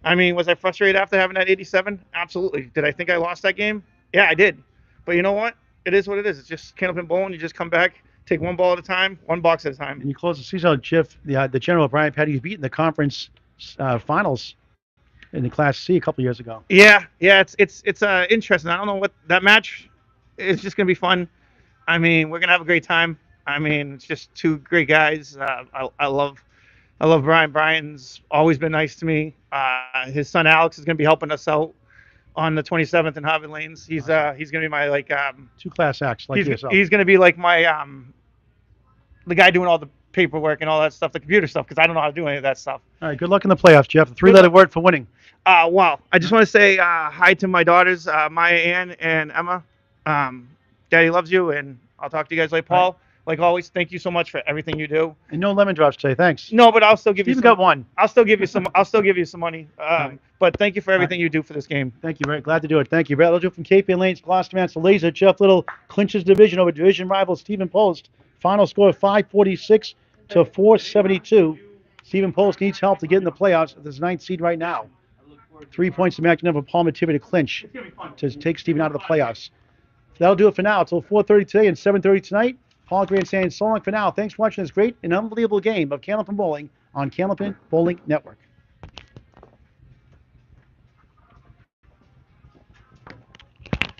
I mean, was I frustrated after having that 87? Absolutely. Did I think I lost that game? Yeah, I did. But you know what? It is what it is. It's just Candlepin bowling. You just come back, take one ball at a time, one box at a time. And you close the season out, Jeff, the general Brian Petty, who's beaten the conference finals in the Class C a couple years ago. Yeah, it's interesting. I don't know what that match is. Just gonna be fun. I mean, we're gonna have a great time. I mean, it's just 2 great guys. I love Brian. Brian's always been nice to me. His son Alex is gonna be helping us out on the 27th in Harvard Lanes. He's gonna be my 2 class acts like yourself. He's gonna be like my the guy doing all the paperwork and all that stuff, the computer stuff, because I don't know how to do any of that stuff. All right, good luck in the playoffs, Jeff. The 3-letter word for winning. Wow. I just want to say hi to my daughters, Maya Ann and Emma. Daddy loves you, and I'll talk to you guys later. Paul, right. Like always, thank you so much for everything you do. And no lemon drops today, thanks. No, but I'll still give you Steven some. got one. I'll still give you some. I'll still give you some money. Right. But thank you for everything you do for this game. Thank you, very glad to do it. Thank you. That'll do it from Ann Lanes-Gloucester, Man's Laser. Jeff Little clinches division over division rival Stephen Post. Final score 546 to 472. Stephen Post needs help to get in the playoffs. This 9th seed right now. 3 points to match number Paul Mativia to clinch to take Stephen out of the playoffs. That'll do it for now. Until 4:30 today and 7:30 tonight. Paul Grant saying so long for now. Thanks for watching this great and unbelievable game of Candlepin Bowling on Candlepin Bowling Network.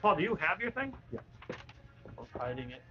Paul, do you have your thing? Yeah. I was hiding it.